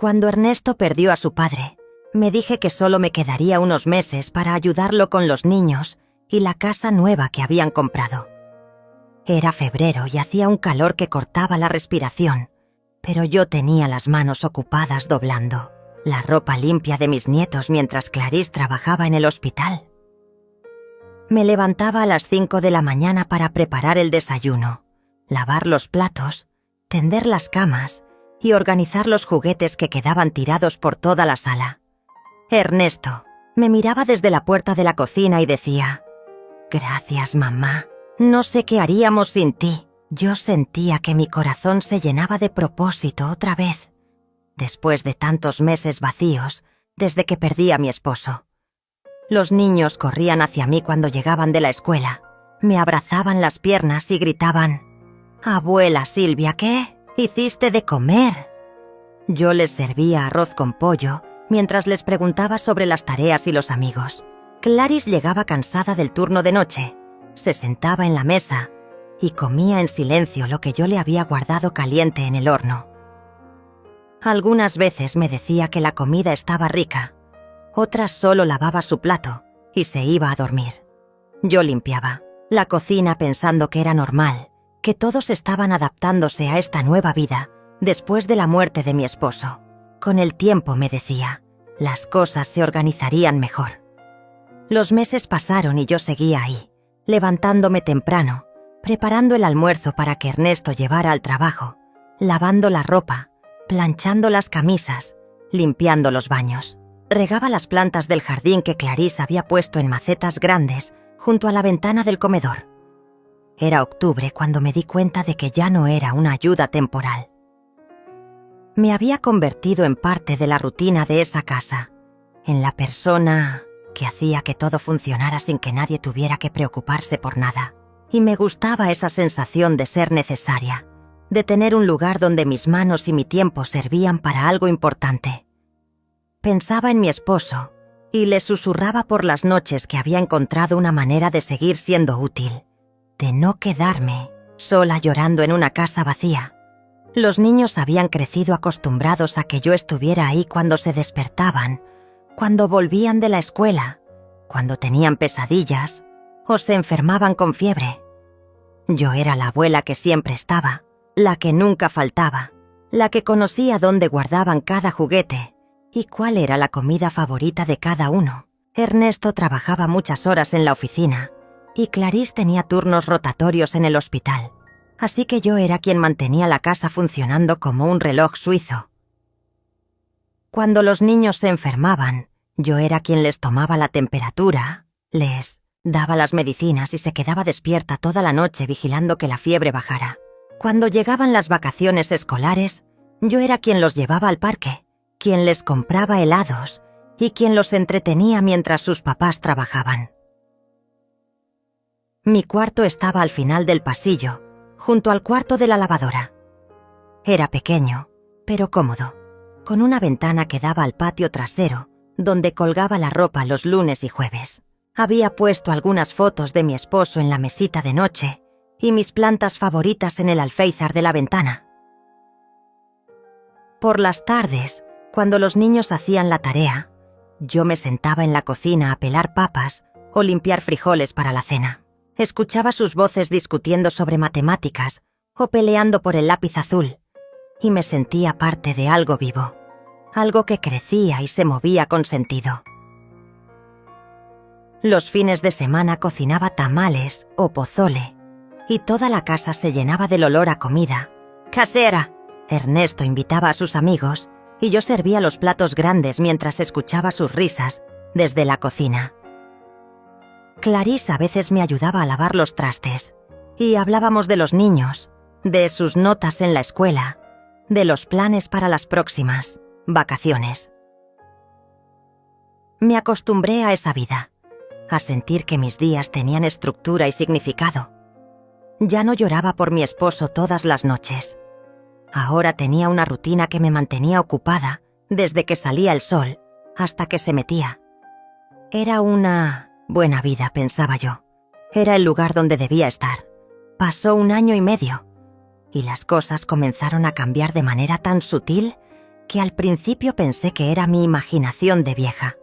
Cuando Ernesto perdió a su padre, me dije que solo me quedaría unos meses para ayudarlo con los niños y la casa nueva que habían comprado. Era febrero y hacía un calor que cortaba la respiración, pero yo tenía las manos ocupadas doblando la ropa limpia de mis nietos mientras Clarisse trabajaba en el hospital. Me levantaba a las 5 de la mañana para preparar el desayuno, lavar los platos, tender las camas y organizar los juguetes que quedaban tirados por toda la sala. Ernesto me miraba desde la puerta de la cocina y decía: «Gracias, mamá. No sé qué haríamos sin ti». Yo sentía que mi corazón se llenaba de propósito otra vez, después de tantos meses vacíos desde que perdí a mi esposo. Los niños corrían hacia mí cuando llegaban de la escuela, me abrazaban las piernas y gritaban: «Abuela Silvia, ¿qué hiciste de comer?». Yo les servía arroz con pollo mientras les preguntaba sobre las tareas y los amigos. Clarisse llegaba cansada del turno de noche, se sentaba en la mesa y comía en silencio lo que yo le había guardado caliente en el horno. Algunas veces me decía que la comida estaba rica, otras solo lavaba su plato y se iba a dormir. Yo limpiaba la cocina pensando que era normal, que todos estaban adaptándose a esta nueva vida después de la muerte de mi esposo. Con el tiempo, me decía, las cosas se organizarían mejor. Los meses pasaron y yo seguía ahí, levantándome temprano, preparando el almuerzo para que Ernesto llevara al trabajo, lavando la ropa, planchando las camisas, limpiando los baños. Regaba las plantas del jardín que Clarisse había puesto en macetas grandes junto a la ventana del comedor. Era octubre cuando me di cuenta de que ya no era una ayuda temporal. Me había convertido en parte de la rutina de esa casa, en la persona que hacía que todo funcionara sin que nadie tuviera que preocuparse por nada. Y me gustaba esa sensación de ser necesaria, de tener un lugar donde mis manos y mi tiempo servían para algo importante. Pensaba en mi esposo y le susurraba por las noches que había encontrado una manera de seguir siendo útil, de no quedarme sola llorando en una casa vacía. Los niños habían crecido acostumbrados a que yo estuviera ahí cuando se despertaban, cuando volvían de la escuela, cuando tenían pesadillas o se enfermaban con fiebre. Yo era la abuela que siempre estaba, la que nunca faltaba, la que conocía dónde guardaban cada juguete y cuál era la comida favorita de cada uno. Ernesto trabajaba muchas horas en la oficina y Clarisse tenía turnos rotatorios en el hospital, así que yo era quien mantenía la casa funcionando como un reloj suizo. Cuando los niños se enfermaban, yo era quien les tomaba la temperatura, les daba las medicinas y se quedaba despierta toda la noche vigilando que la fiebre bajara. Cuando llegaban las vacaciones escolares, yo era quien los llevaba al parque, quien les compraba helados y quien los entretenía mientras sus papás trabajaban. Mi cuarto estaba al final del pasillo, junto al cuarto de la lavadora. Era pequeño, pero cómodo, con una ventana que daba al patio trasero, donde colgaba la ropa los lunes y jueves. Había puesto algunas fotos de mi esposo en la mesita de noche y mis plantas favoritas en el alféizar de la ventana. Por las tardes, cuando los niños hacían la tarea, yo me sentaba en la cocina a pelar papas o limpiar frijoles para la cena. Escuchaba sus voces discutiendo sobre matemáticas o peleando por el lápiz azul y me sentía parte de algo vivo, algo que crecía y se movía con sentido. Los fines de semana cocinaba tamales o pozole y toda la casa se llenaba del olor a comida casera. Ernesto invitaba a sus amigos y yo servía los platos grandes mientras escuchaba sus risas desde la cocina. Clarisse a veces me ayudaba a lavar los trastes y hablábamos de los niños, de sus notas en la escuela, de los planes para las próximas vacaciones. Me acostumbré a esa vida, a sentir que mis días tenían estructura y significado. Ya no lloraba por mi esposo todas las noches. Ahora tenía una rutina que me mantenía ocupada desde que salía el sol hasta que se metía. Era una buena vida, pensaba yo. Era el lugar donde debía estar. Pasó 1 año y medio y las cosas comenzaron a cambiar de manera tan sutil que al principio pensé que era mi imaginación de vieja.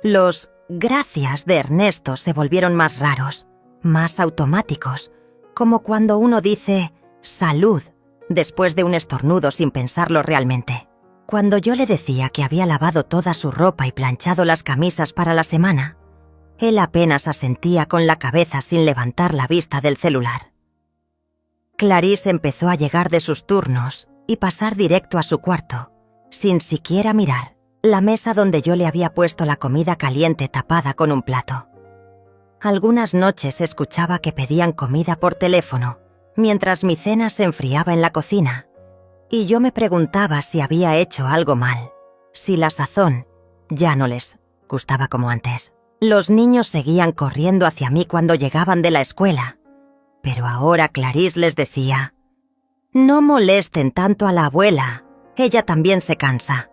Los gracias de Ernesto se volvieron más raros, más automáticos, como cuando uno dice salud después de un estornudo sin pensarlo realmente. Cuando yo le decía que había lavado toda su ropa y planchado las camisas para la semana, él apenas asentía con la cabeza sin levantar la vista del celular. Clarisse empezó a llegar de sus turnos y pasar directo a su cuarto, sin siquiera mirar la mesa donde yo le había puesto la comida caliente tapada con un plato. Algunas noches escuchaba que pedían comida por teléfono, mientras mi cena se enfriaba en la cocina, y yo me preguntaba si había hecho algo mal, si la sazón ya no les gustaba como antes. Los niños seguían corriendo hacia mí cuando llegaban de la escuela, pero ahora Clarisse les decía: «No molesten tanto a la abuela, ella también se cansa».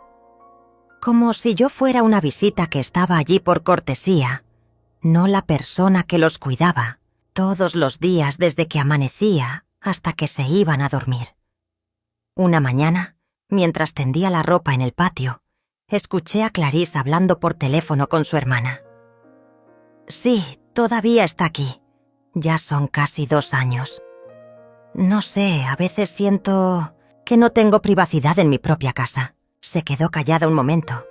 Como si yo fuera una visita que estaba allí por cortesía, no la persona que los cuidaba todos los días desde que amanecía hasta que se iban a dormir. Una mañana, mientras tendía la ropa en el patio, escuché a Clarisse hablando por teléfono con su hermana. «Sí, todavía está aquí. Ya son casi 2 años. No sé, a veces siento que no tengo privacidad en mi propia casa». Se quedó callada un momento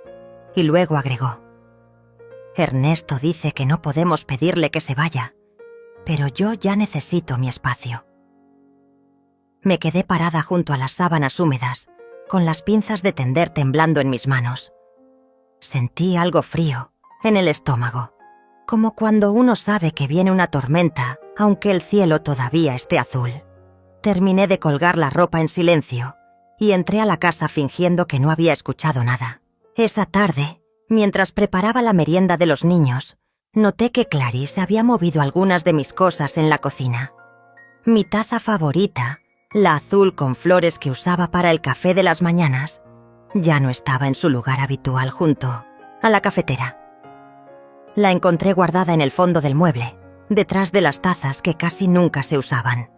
y luego agregó: «Ernesto dice que no podemos pedirle que se vaya, pero yo ya necesito mi espacio». Me quedé parada junto a las sábanas húmedas, con las pinzas de tender temblando en mis manos. Sentí algo frío en el estómago, como cuando uno sabe que viene una tormenta, aunque el cielo todavía esté azul. Terminé de colgar la ropa en silencio y entré a la casa fingiendo que no había escuchado nada. Esa tarde, mientras preparaba la merienda de los niños, noté que Clarisse había movido algunas de mis cosas en la cocina. Mi taza favorita, la azul con flores que usaba para el café de las mañanas, ya no estaba en su lugar habitual junto a la cafetera. La encontré guardada en el fondo del mueble, detrás de las tazas que casi nunca se usaban.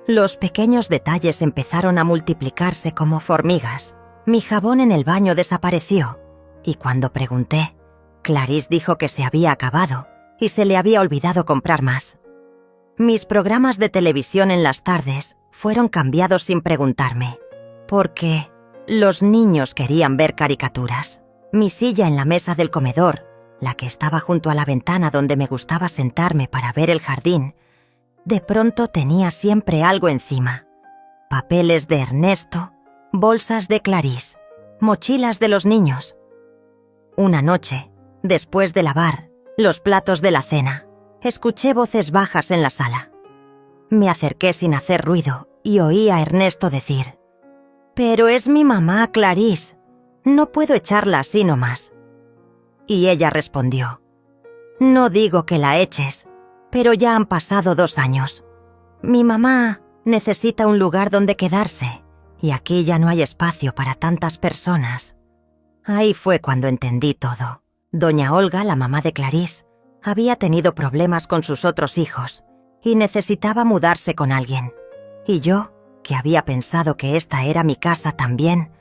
Los pequeños detalles empezaron a multiplicarse como hormigas. Mi jabón en el baño desapareció, y cuando pregunté, Clarisse dijo que se había acabado y se le había olvidado comprar más. Mis programas de televisión en las tardes fueron cambiados sin preguntarme, porque los niños querían ver caricaturas. Mi silla en la mesa del comedor, la que estaba junto a la ventana donde me gustaba sentarme para ver el jardín, de pronto tenía siempre algo encima: papeles de Ernesto, bolsas de Clarisse, mochilas de los niños. Una noche, después de lavar los platos de la cena, escuché voces bajas en la sala. Me acerqué sin hacer ruido y oí a Ernesto decir: «Pero es mi mamá, Clarisse. No puedo echarla así nomás». Y ella respondió: «No digo que la eches, pero ya han pasado 2 años. Mi mamá necesita un lugar donde quedarse y aquí ya no hay espacio para tantas personas». Ahí fue cuando entendí todo. Doña Olga, la mamá de Clarisse, había tenido problemas con sus otros hijos y necesitaba mudarse con alguien. Y yo, que había pensado que esta era mi casa también,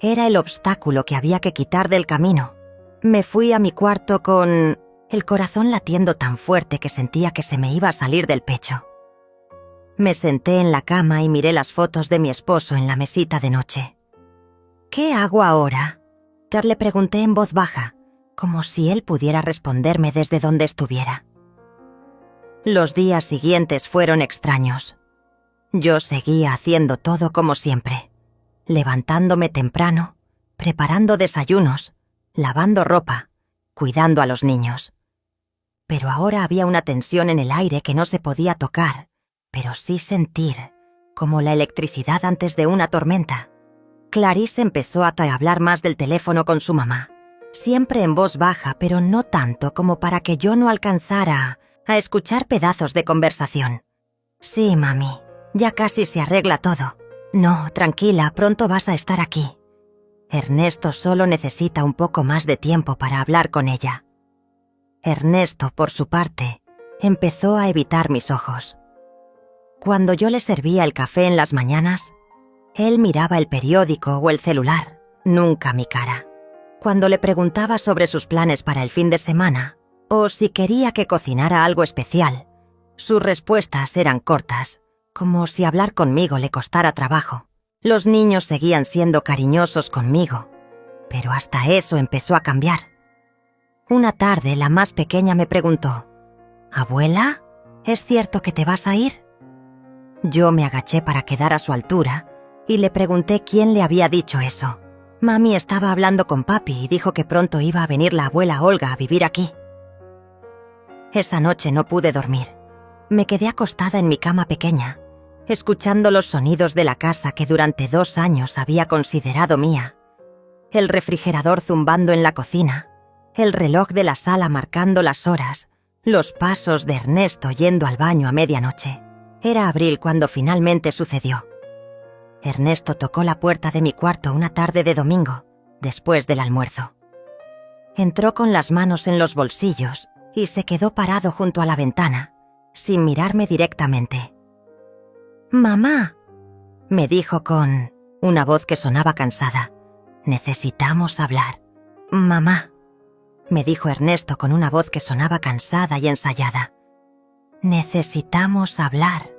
era el obstáculo que había que quitar del camino. Me fui a mi cuarto con el corazón latiendo tan fuerte que sentía que se me iba a salir del pecho. Me senté en la cama y miré las fotos de mi esposo en la mesita de noche. «¿Qué hago ahora?», le pregunté en voz baja, como si él pudiera responderme desde donde estuviera. Los días siguientes fueron extraños. Yo seguía haciendo todo como siempre, levantándome temprano, preparando desayunos, lavando ropa, cuidando a los niños. Pero ahora había una tensión en el aire que no se podía tocar, pero sí sentir, como la electricidad antes de una tormenta. Clarisse empezó a hablar más del teléfono con su mamá, siempre en voz baja, pero no tanto como para que yo no alcanzara a escuchar pedazos de conversación. «Sí, mami, ya casi se arregla todo. No, tranquila, pronto vas a estar aquí. Ernesto solo necesita un poco más de tiempo para hablar con ella». Ernesto, por su parte, empezó a evitar mis ojos. Cuando yo le servía el café en las mañanas, Él miraba el periódico o el celular, nunca mi cara. Cuando le preguntaba sobre sus planes para el fin de semana, o si quería que cocinara algo especial, sus respuestas eran cortas, como si hablar conmigo le costara trabajo. Los niños seguían siendo cariñosos conmigo, pero hasta eso empezó a cambiar. Una tarde, la más pequeña me preguntó: «¿Abuela, es cierto que te vas a ir?». Yo me agaché para quedar a su altura y le pregunté quién le había dicho eso. Mami estaba hablando con papi y dijo que pronto iba a venir la abuela Olga a vivir aquí. Esa noche no pude dormir. Me quedé acostada en mi cama pequeña, escuchando los sonidos de la casa que durante 2 años había considerado mía. El refrigerador zumbando en la cocina, el reloj de la sala marcando las horas, los pasos de Ernesto yendo al baño a medianoche. Era abril cuando finalmente sucedió. Ernesto tocó la puerta de mi cuarto una tarde de domingo, después del almuerzo. Entró con las manos en los bolsillos y se quedó parado junto a la ventana, sin mirarme directamente. «Mamá», me dijo con una voz que sonaba cansada, «necesitamos hablar». «Mamá», me dijo Ernesto con una voz que sonaba cansada y ensayada, «necesitamos hablar».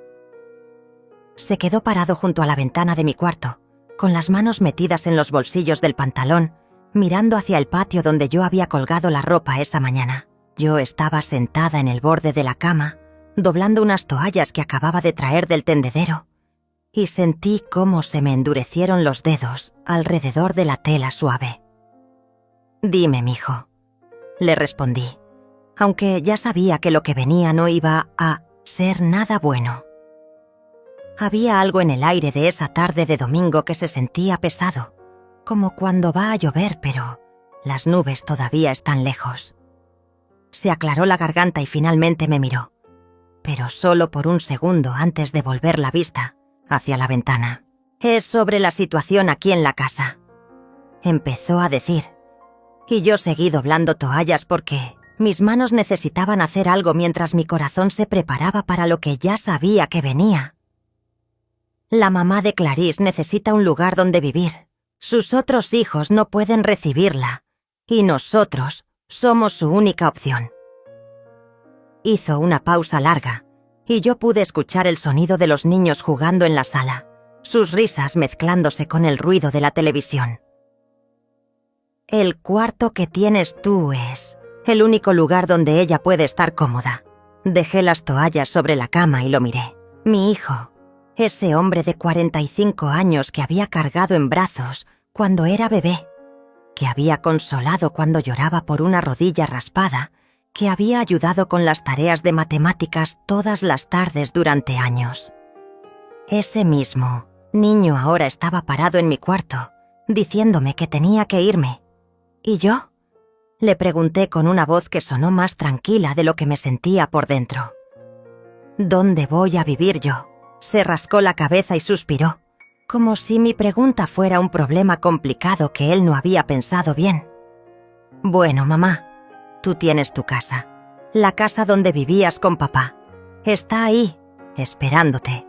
Se quedó parado junto a la ventana de mi cuarto, con las manos metidas en los bolsillos del pantalón, mirando hacia el patio donde yo había colgado la ropa esa mañana. Yo estaba sentada en el borde de la cama, doblando unas toallas que acababa de traer del tendedero, y sentí cómo se me endurecieron los dedos alrededor de la tela suave. «Dime, mijo», le respondí, aunque ya sabía que lo que venía no iba a ser nada bueno. Había algo en el aire de esa tarde de domingo que se sentía pesado, como cuando va a llover, pero las nubes todavía están lejos. Se aclaró la garganta y finalmente me miró, pero solo por un segundo antes de volver la vista hacia la ventana. «Es sobre la situación aquí en la casa», empezó a decir, y yo seguí doblando toallas porque mis manos necesitaban hacer algo mientras mi corazón se preparaba para lo que ya sabía que venía. «La mamá de Clarice necesita un lugar donde vivir. Sus otros hijos no pueden recibirla, y nosotros somos su única opción». Hizo una pausa larga, y yo pude escuchar el sonido de los niños jugando en la sala, sus risas mezclándose con el ruido de la televisión. «El cuarto que tienes tú es el único lugar donde ella puede estar cómoda». Dejé las toallas sobre la cama y lo miré. Mi hijo, ese hombre de 45 años que había cargado en brazos cuando era bebé, que había consolado cuando lloraba por una rodilla raspada, que había ayudado con las tareas de matemáticas todas las tardes durante años. Ese mismo niño ahora estaba parado en mi cuarto, diciéndome que tenía que irme. ¿Y yo?, le pregunté con una voz que sonó más tranquila de lo que me sentía por dentro. «¿Dónde voy a vivir yo?». Se rascó la cabeza y suspiró, como si mi pregunta fuera un problema complicado que él no había pensado bien. «Bueno, mamá, tú tienes tu casa, la casa donde vivías con papá. Está ahí, esperándote.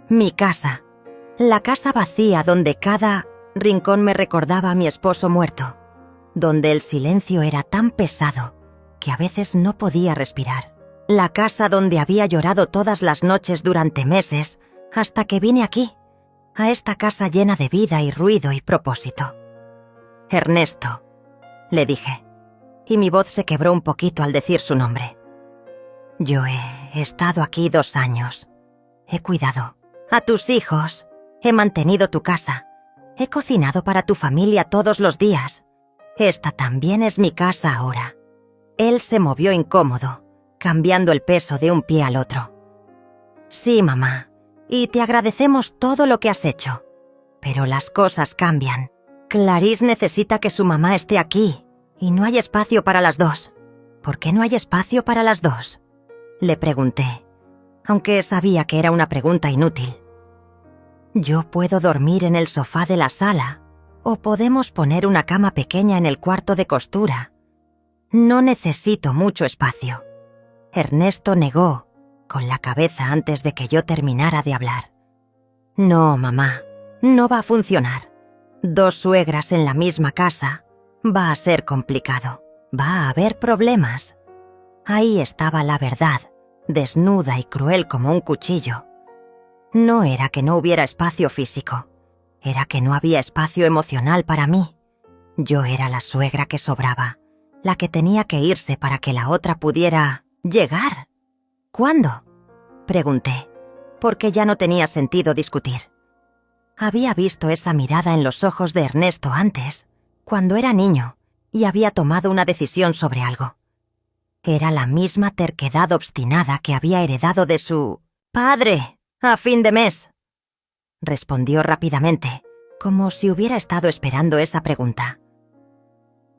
Mi casa, la casa vacía donde cada rincón me recordaba a mi esposo muerto, donde el silencio era tan pesado que a veces no podía respirar. La casa donde había llorado todas las noches durante meses hasta que vine aquí, a esta casa llena de vida y ruido y propósito». «Ernesto», le dije, y mi voz se quebró un poquito al decir su nombre. «Yo he estado aquí 2 años. He cuidado a tus hijos, he mantenido tu casa, he cocinado para tu familia todos los días. Esta también es mi casa ahora». Él se movió incómodo, cambiando el peso de un pie al otro. «Sí, mamá, y te agradecemos todo lo que has hecho. Pero las cosas cambian. Clarice necesita que su mamá esté aquí, y no hay espacio para las dos». «¿Por qué no hay espacio para las dos?», le pregunté, aunque sabía que era una pregunta inútil. «Yo puedo dormir en el sofá de la sala, o podemos poner una cama pequeña en el cuarto de costura. No necesito mucho espacio». Ernesto negó con la cabeza antes de que yo terminara de hablar. «No, mamá, No va a funcionar. 2 suegras en la misma casa. Va a ser complicado. Va a haber problemas. Ahí estaba la verdad, desnuda y cruel como un cuchillo. No era que no hubiera espacio físico. Era que no había espacio emocional para mí. Yo era la suegra que sobraba, la que tenía que irse para que la otra pudiera llegar. ¿Cuándo?, pregunté, porque ya no tenía sentido discutir. Había visto esa mirada en los ojos de Ernesto antes, cuando era niño, y había tomado una decisión sobre algo. Era la misma terquedad obstinada que había heredado de su padre a fin de mes. Respondió rápidamente, como si hubiera estado esperando esa pregunta.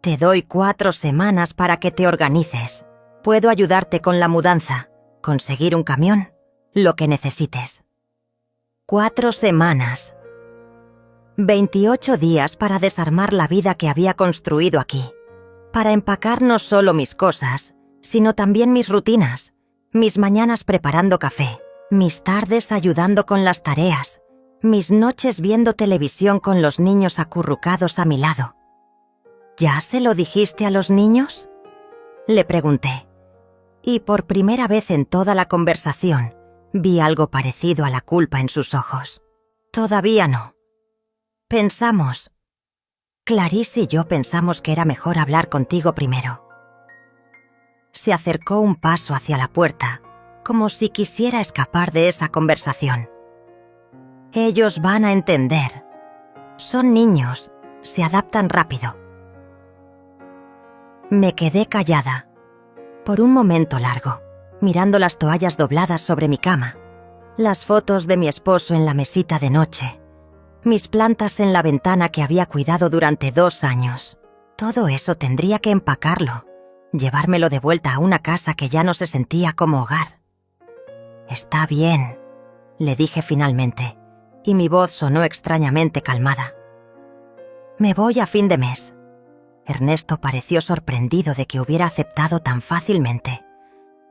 Te doy 4 semanas para que te organices. Puedo ayudarte con la mudanza, conseguir un camión, lo que necesites. 4 semanas. 28 días para desarmar la vida que había construido aquí. Para empacar no solo mis cosas, sino también mis rutinas, mis mañanas preparando café, mis tardes ayudando con las tareas, mis noches viendo televisión con los niños acurrucados a mi lado. ¿Ya se lo dijiste a los niños?, le pregunté. Y por primera vez en toda la conversación, vi algo parecido a la culpa en sus ojos. Todavía no. Clarice y yo pensamos que era mejor hablar contigo primero. Se acercó un paso hacia la puerta, como si quisiera escapar de esa conversación. Ellos van a entender. Son niños, se adaptan rápido. Me quedé callada, por un momento largo, mirando las toallas dobladas sobre mi cama, las fotos de mi esposo en la mesita de noche, mis plantas en la ventana que había cuidado durante 2 años. Todo eso tendría que empacarlo, llevármelo de vuelta a una casa que ya no se sentía como hogar. Está bien, le dije finalmente, y mi voz sonó extrañamente calmada. Me voy a fin de mes. Ernesto pareció sorprendido de que hubiera aceptado tan fácilmente.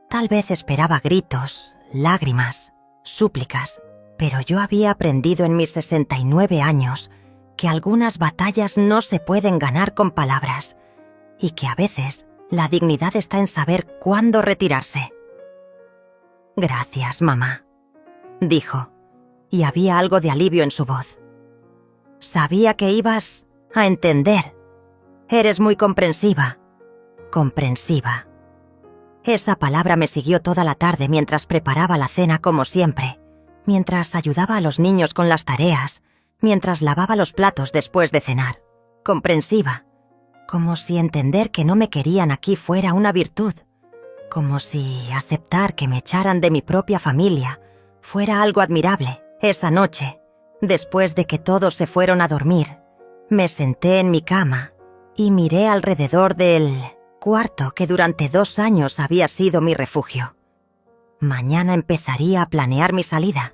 Tal vez esperaba gritos, lágrimas, súplicas, pero yo había aprendido en mis 69 años que algunas batallas no se pueden ganar con palabras y que a veces la dignidad está en saber cuándo retirarse. Gracias, mamá, dijo, y había algo de alivio en su voz. Sabía que ibas a entender. Eres muy comprensiva. Comprensiva. Esa palabra me siguió toda la tarde mientras preparaba la cena como siempre, mientras ayudaba a los niños con las tareas, mientras lavaba los platos después de cenar. Comprensiva. Como si entender que no me querían aquí fuera una virtud. Como si aceptar que me echaran de mi propia familia fuera algo admirable. Esa noche, después de que todos se fueron a dormir, me senté en mi cama y miré alrededor del cuarto que durante 2 años había sido mi refugio. Mañana empezaría a planear mi salida,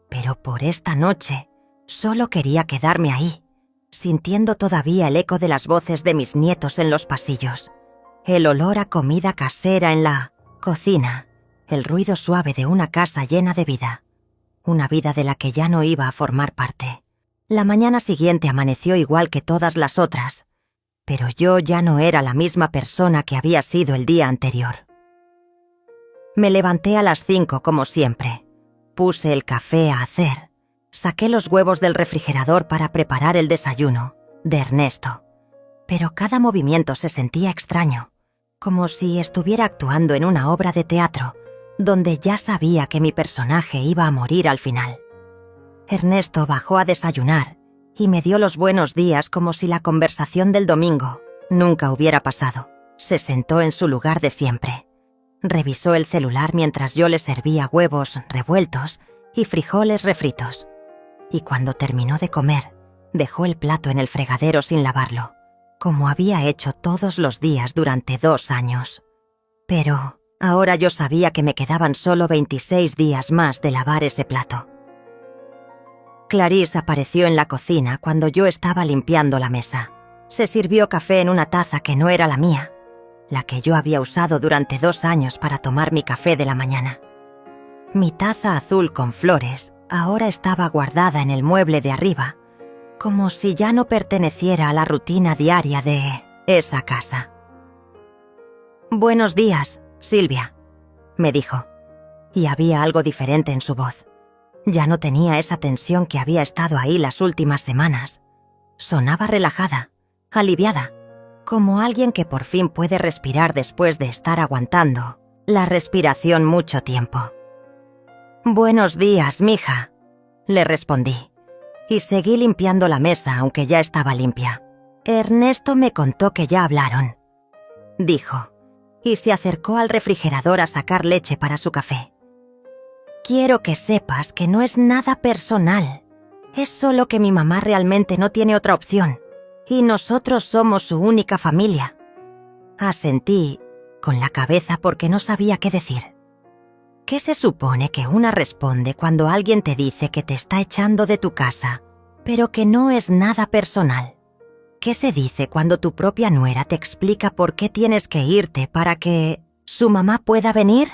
pero por esta noche solo quería quedarme ahí, sintiendo todavía el eco de las voces de mis nietos en los pasillos, el olor a comida casera en la cocina, el ruido suave de una casa llena de vida, una vida de la que ya no iba a formar parte. La mañana siguiente amaneció igual que todas las otras, pero yo ya no era la misma persona que había sido el día anterior. Me levanté a las 5 como siempre. Puse el café a hacer. Saqué los huevos del refrigerador para preparar el desayuno de Ernesto. Pero cada movimiento se sentía extraño, como si estuviera actuando en una obra de teatro, donde ya sabía que mi personaje iba a morir al final. Ernesto bajó a desayunar y me dio los buenos días como si la conversación del domingo nunca hubiera pasado. Se sentó en su lugar de siempre. Revisó el celular mientras yo le servía huevos revueltos y frijoles refritos. Y cuando terminó de comer, dejó el plato en el fregadero sin lavarlo, como había hecho todos los días durante 2 años. Pero ahora yo sabía que me quedaban solo 26 días más de lavar ese plato. Clarice apareció en la cocina cuando yo estaba limpiando la mesa. Se sirvió café en una taza que no era la mía, la que yo había usado durante 2 años para tomar mi café de la mañana. Mi taza azul con flores ahora estaba guardada en el mueble de arriba, como si ya no perteneciera a la rutina diaria de esa casa. «Buenos días, Silvia», me dijo, y había algo diferente en su voz. Ya no tenía esa tensión que había estado ahí las últimas semanas. Sonaba relajada, aliviada, como alguien que por fin puede respirar después de estar aguantando la respiración mucho tiempo. «Buenos días, mija», le respondí, y seguí limpiando la mesa aunque ya estaba limpia. «Ernesto me contó que ya hablaron», dijo, y se acercó al refrigerador a sacar leche para su café. «Quiero que sepas que no es nada personal. Es solo que mi mamá realmente no tiene otra opción, y nosotros somos su única familia». Asentí con la cabeza porque no sabía qué decir. ¿Qué se supone que una responde cuando alguien te dice que te está echando de tu casa, pero que no es nada personal? ¿Qué se dice cuando tu propia nuera te explica por qué tienes que irte para que su mamá pueda venir?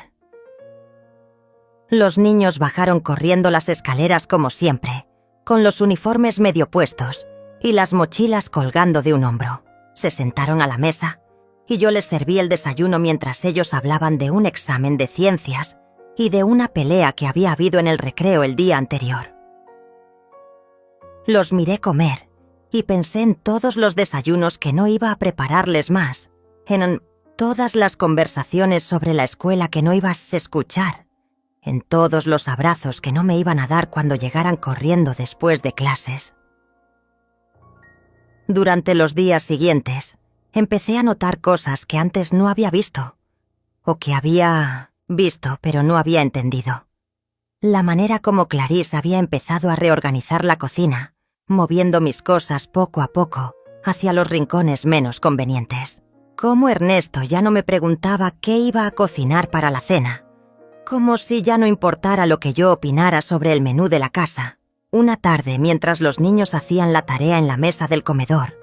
Los niños bajaron corriendo las escaleras como siempre, con los uniformes medio puestos y las mochilas colgando de un hombro. Se sentaron a la mesa y yo les serví el desayuno mientras ellos hablaban de un examen de ciencias y de una pelea que había habido en el recreo el día anterior. Los miré comer y pensé en todos los desayunos que no iba a prepararles más, en todas las conversaciones sobre la escuela que no ibas a escuchar, en todos los abrazos que no me iban a dar cuando llegaran corriendo después de clases. Durante los días siguientes, empecé a notar cosas que antes no había visto, o que había visto pero no había entendido. La manera como Clarisse había empezado a reorganizar la cocina, moviendo mis cosas poco a poco hacia los rincones menos convenientes. Cómo Ernesto ya no me preguntaba qué iba a cocinar para la cena, como si ya no importara lo que yo opinara sobre el menú de la casa. Una tarde, mientras los niños hacían la tarea en la mesa del comedor,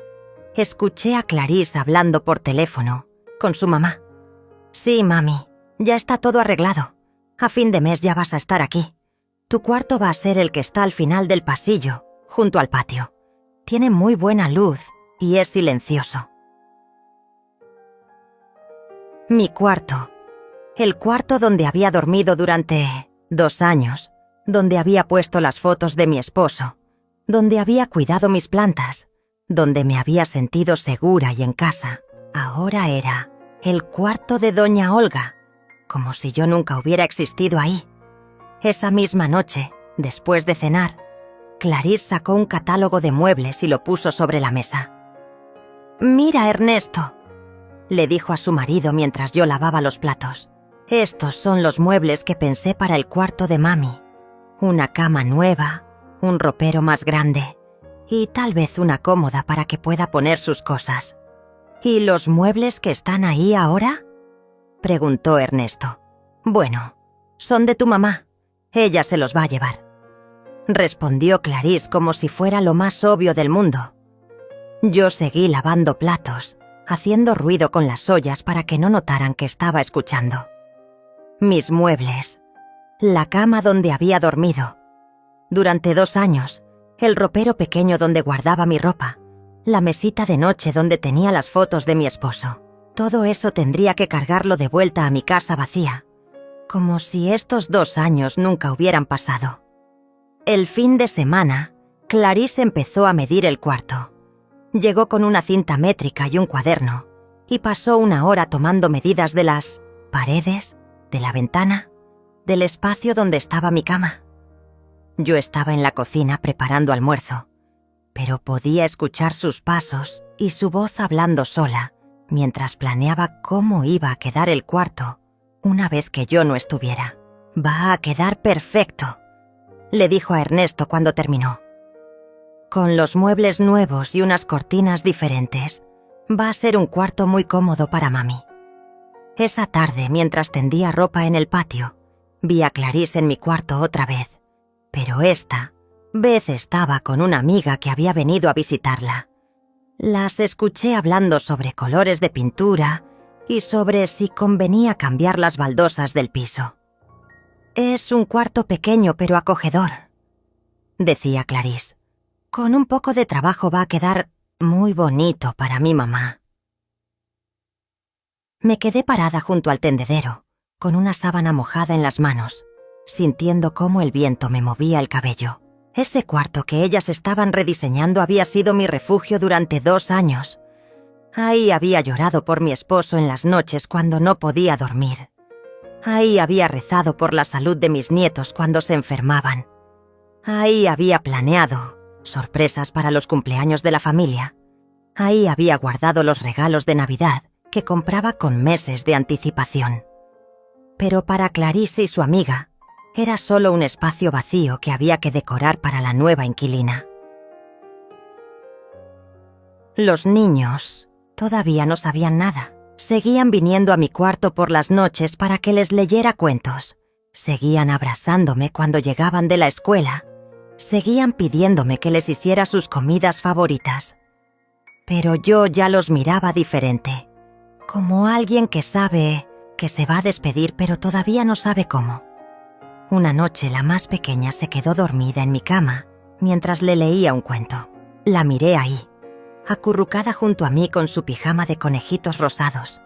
escuché a Clarisse hablando por teléfono con su mamá. «Sí, mami, ya está todo arreglado. A fin de mes ya vas a estar aquí. Tu cuarto va a ser el que está al final del pasillo, junto al patio. Tiene muy buena luz y es silencioso». Mi cuarto. El cuarto donde había dormido durante 2 años, donde había puesto las fotos de mi esposo, donde había cuidado mis plantas, donde me había sentido segura y en casa. Ahora era el cuarto de doña Olga, como si yo nunca hubiera existido ahí. Esa misma noche, después de cenar, Clarisse sacó un catálogo de muebles y lo puso sobre la mesa. «Mira, Ernesto», le dijo a su marido mientras yo lavaba los platos. «Estos son los muebles que pensé para el cuarto de mami. Una cama nueva, un ropero más grande y tal vez una cómoda para que pueda poner sus cosas». «¿Y los muebles que están ahí ahora?», preguntó Ernesto. «Bueno, son de tu mamá. Ella se los va a llevar», respondió Clarisse como si fuera lo más obvio del mundo. Yo seguí lavando platos, haciendo ruido con las ollas para que no notaran que estaba escuchando. Mis muebles, la cama donde había dormido. Durante 2 años, el ropero pequeño donde guardaba mi ropa, la mesita de noche donde tenía las fotos de mi esposo. Todo eso tendría que cargarlo de vuelta a mi casa vacía, como si estos 2 años nunca hubieran pasado. El fin de semana, Clarisse empezó a medir el cuarto. Llegó con una cinta métrica y un cuaderno, y pasó 1 hora tomando medidas de las paredes, de la ventana, del espacio donde estaba mi cama. Yo estaba en la cocina preparando almuerzo, pero podía escuchar sus pasos y su voz hablando sola, mientras planeaba cómo iba a quedar el cuarto una vez que yo no estuviera. «Va a quedar perfecto», le dijo a Ernesto cuando terminó. «Con los muebles nuevos y unas cortinas diferentes, va a ser un cuarto muy cómodo para mami». Esa tarde, mientras tendía ropa en el patio, vi a Clarisse en mi cuarto otra vez, pero esta vez estaba con una amiga que había venido a visitarla. Las escuché hablando sobre colores de pintura y sobre si convenía cambiar las baldosas del piso. «Es un cuarto pequeño pero acogedor», decía Clarice. Con un poco de trabajo va a quedar muy bonito para mi mamá. Me quedé parada junto al tendedero, con una sábana mojada en las manos, sintiendo cómo el viento me movía el cabello. Ese cuarto que ellas estaban rediseñando había sido mi refugio durante 2 años. Ahí había llorado por mi esposo en las noches cuando no podía dormir. Ahí había rezado por la salud de mis nietos cuando se enfermaban. Ahí había planeado sorpresas para los cumpleaños de la familia. Ahí había guardado los regalos de Navidad que compraba con meses de anticipación. Pero para Clarice y su amiga, era solo un espacio vacío que había que decorar para la nueva inquilina. Los niños todavía no sabían nada. Seguían viniendo a mi cuarto por las noches para que les leyera cuentos. Seguían abrazándome cuando llegaban de la escuela. Seguían pidiéndome que les hiciera sus comidas favoritas. Pero yo ya los miraba diferente, como alguien que sabe que se va a despedir pero todavía no sabe cómo. Una noche la más pequeña se quedó dormida en mi cama mientras le leía un cuento. La miré ahí, acurrucada junto a mí con su pijama de conejitos rosados,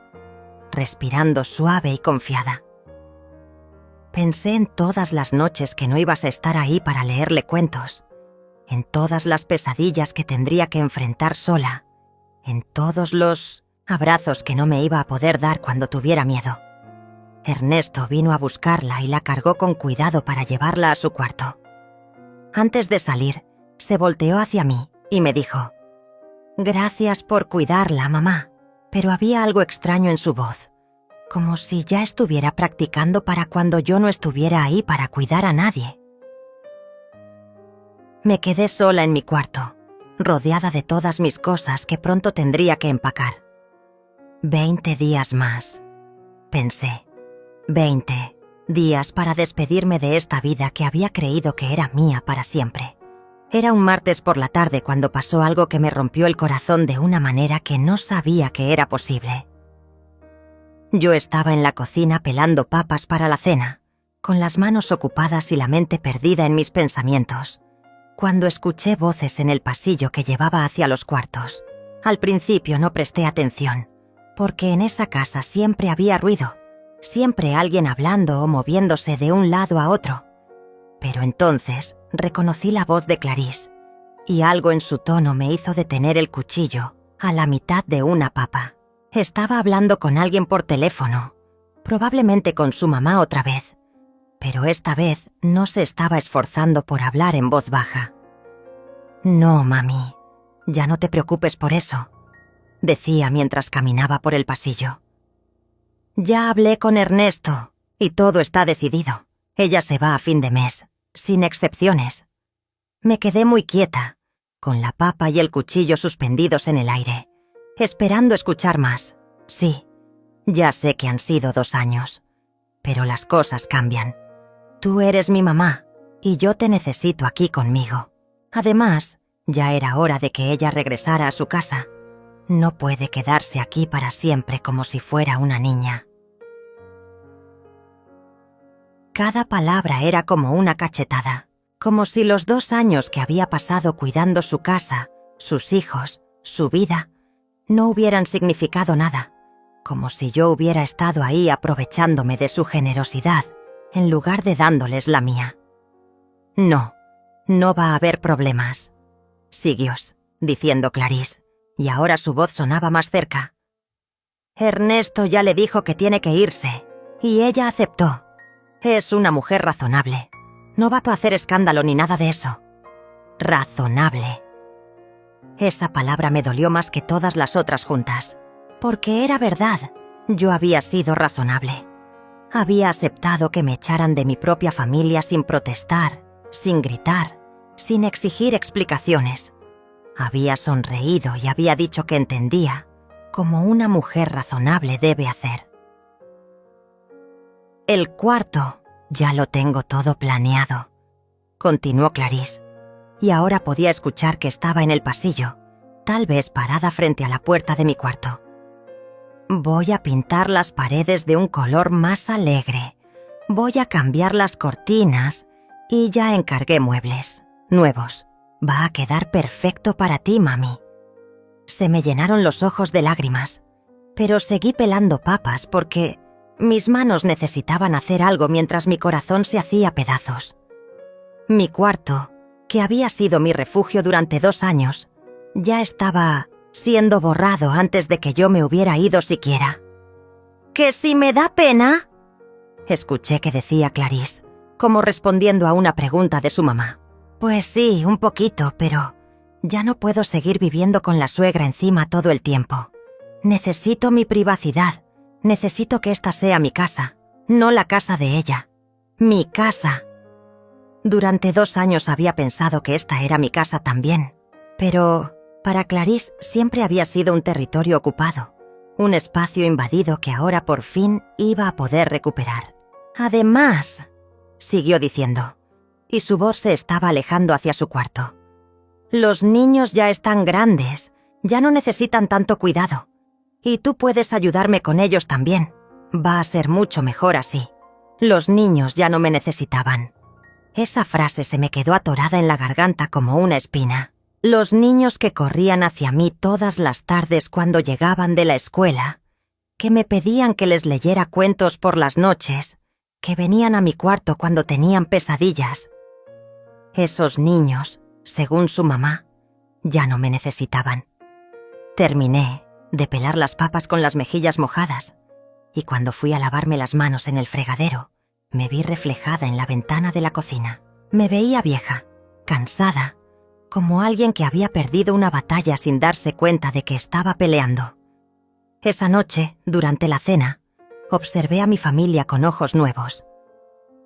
respirando suave y confiada. Pensé en todas las noches que no ibas a estar ahí para leerle cuentos, en todas las pesadillas que tendría que enfrentar sola, en todos los abrazos que no me iba a poder dar cuando tuviera miedo. Ernesto vino a buscarla y la cargó con cuidado para llevarla a su cuarto. Antes de salir, se volteó hacia mí y me dijo: «Gracias por cuidarla, mamá», pero había algo extraño en su voz, como si ya estuviera practicando para cuando yo no estuviera ahí para cuidar a nadie. Me quedé sola en mi cuarto, rodeada de todas mis cosas que pronto tendría que empacar. 20 días más, pensé. 20 días para despedirme de esta vida que había creído que era mía para siempre. Era un martes por la tarde cuando pasó algo que me rompió el corazón de una manera que no sabía que era posible. Yo estaba en la cocina pelando papas para la cena, con las manos ocupadas y la mente perdida en mis pensamientos, cuando escuché voces en el pasillo que llevaba hacia los cuartos. Al principio no presté atención, porque en esa casa siempre había ruido, siempre alguien hablando o moviéndose de un lado a otro. Pero entonces reconocí la voz de Clarice, y algo en su tono me hizo detener el cuchillo a la mitad de una papa. Estaba hablando con alguien por teléfono, probablemente con su mamá otra vez, pero esta vez no se estaba esforzando por hablar en voz baja. «No, mami, ya no te preocupes por eso», decía mientras caminaba por el pasillo. «Ya hablé con Ernesto y todo está decidido. Ella se va a fin de mes, sin excepciones». Me quedé muy quieta, con la papa y el cuchillo suspendidos en el aire, esperando escuchar más. Sí, ya sé que han sido 2 años, pero las cosas cambian. Tú eres mi mamá y yo te necesito aquí conmigo. Además, ya era hora de que ella regresara a su casa. No puede quedarse aquí para siempre como si fuera una niña. Cada palabra era como una cachetada, como si los 2 años que había pasado cuidando su casa, sus hijos, su vida, no hubieran significado nada, como si yo hubiera estado ahí aprovechándome de su generosidad en lugar de dándoles la mía. «No, no va a haber problemas», siguió diciendo Clarice, y ahora su voz sonaba más cerca. «Ernesto ya le dijo que tiene que irse, y ella aceptó. Es una mujer razonable. No va a hacer escándalo ni nada de eso. Razonable». Esa palabra me dolió más que todas las otras juntas, porque era verdad, yo había sido razonable. Había aceptado que me echaran de mi propia familia sin protestar, sin gritar, sin exigir explicaciones. Había sonreído y había dicho que entendía, como una mujer razonable debe hacer. «El cuarto ya lo tengo todo planeado», continuó Clarice, y ahora podía escuchar que estaba en el pasillo, tal vez parada frente a la puerta de mi cuarto. «Voy a pintar las paredes de un color más alegre. Voy a cambiar las cortinas y ya encargué muebles. Nuevos. Va a quedar perfecto para ti, mami. Se me llenaron los ojos de lágrimas, pero seguí pelando papas porque mis manos necesitaban hacer algo mientras mi corazón se hacía pedazos. Mi cuarto, que había sido mi refugio durante 2 años, ya estaba siendo borrado antes de que yo me hubiera ido siquiera. ¿Que si me da pena?, escuché que decía Clarice, como respondiendo a una pregunta de su mamá. Pues sí, un poquito, pero ya no puedo seguir viviendo con la suegra encima todo el tiempo. Necesito mi privacidad. Necesito que esta sea mi casa, no la casa de ella. Mi casa. Durante 2 años había pensado que esta era mi casa también, pero para Clarice siempre había sido un territorio ocupado, un espacio invadido que ahora por fin iba a poder recuperar. Además, siguió diciendo, y su voz se estaba alejando hacia su cuarto. Los niños ya están grandes, ya no necesitan tanto cuidado. Y tú puedes ayudarme con ellos también. Va a ser mucho mejor así. Los niños ya no me necesitaban. Esa frase se me quedó atorada en la garganta como una espina. Los niños que corrían hacia mí todas las tardes cuando llegaban de la escuela, que me pedían que les leyera cuentos por las noches, que venían a mi cuarto cuando tenían pesadillas. Esos niños, según su mamá, ya no me necesitaban. Terminé de pelar las papas con las mejillas mojadas, y cuando fui a lavarme las manos en el fregadero, me vi reflejada en la ventana de la cocina. Me veía vieja, cansada, como alguien que había perdido una batalla sin darse cuenta de que estaba peleando. Esa noche, durante la cena, observé a mi familia con ojos nuevos.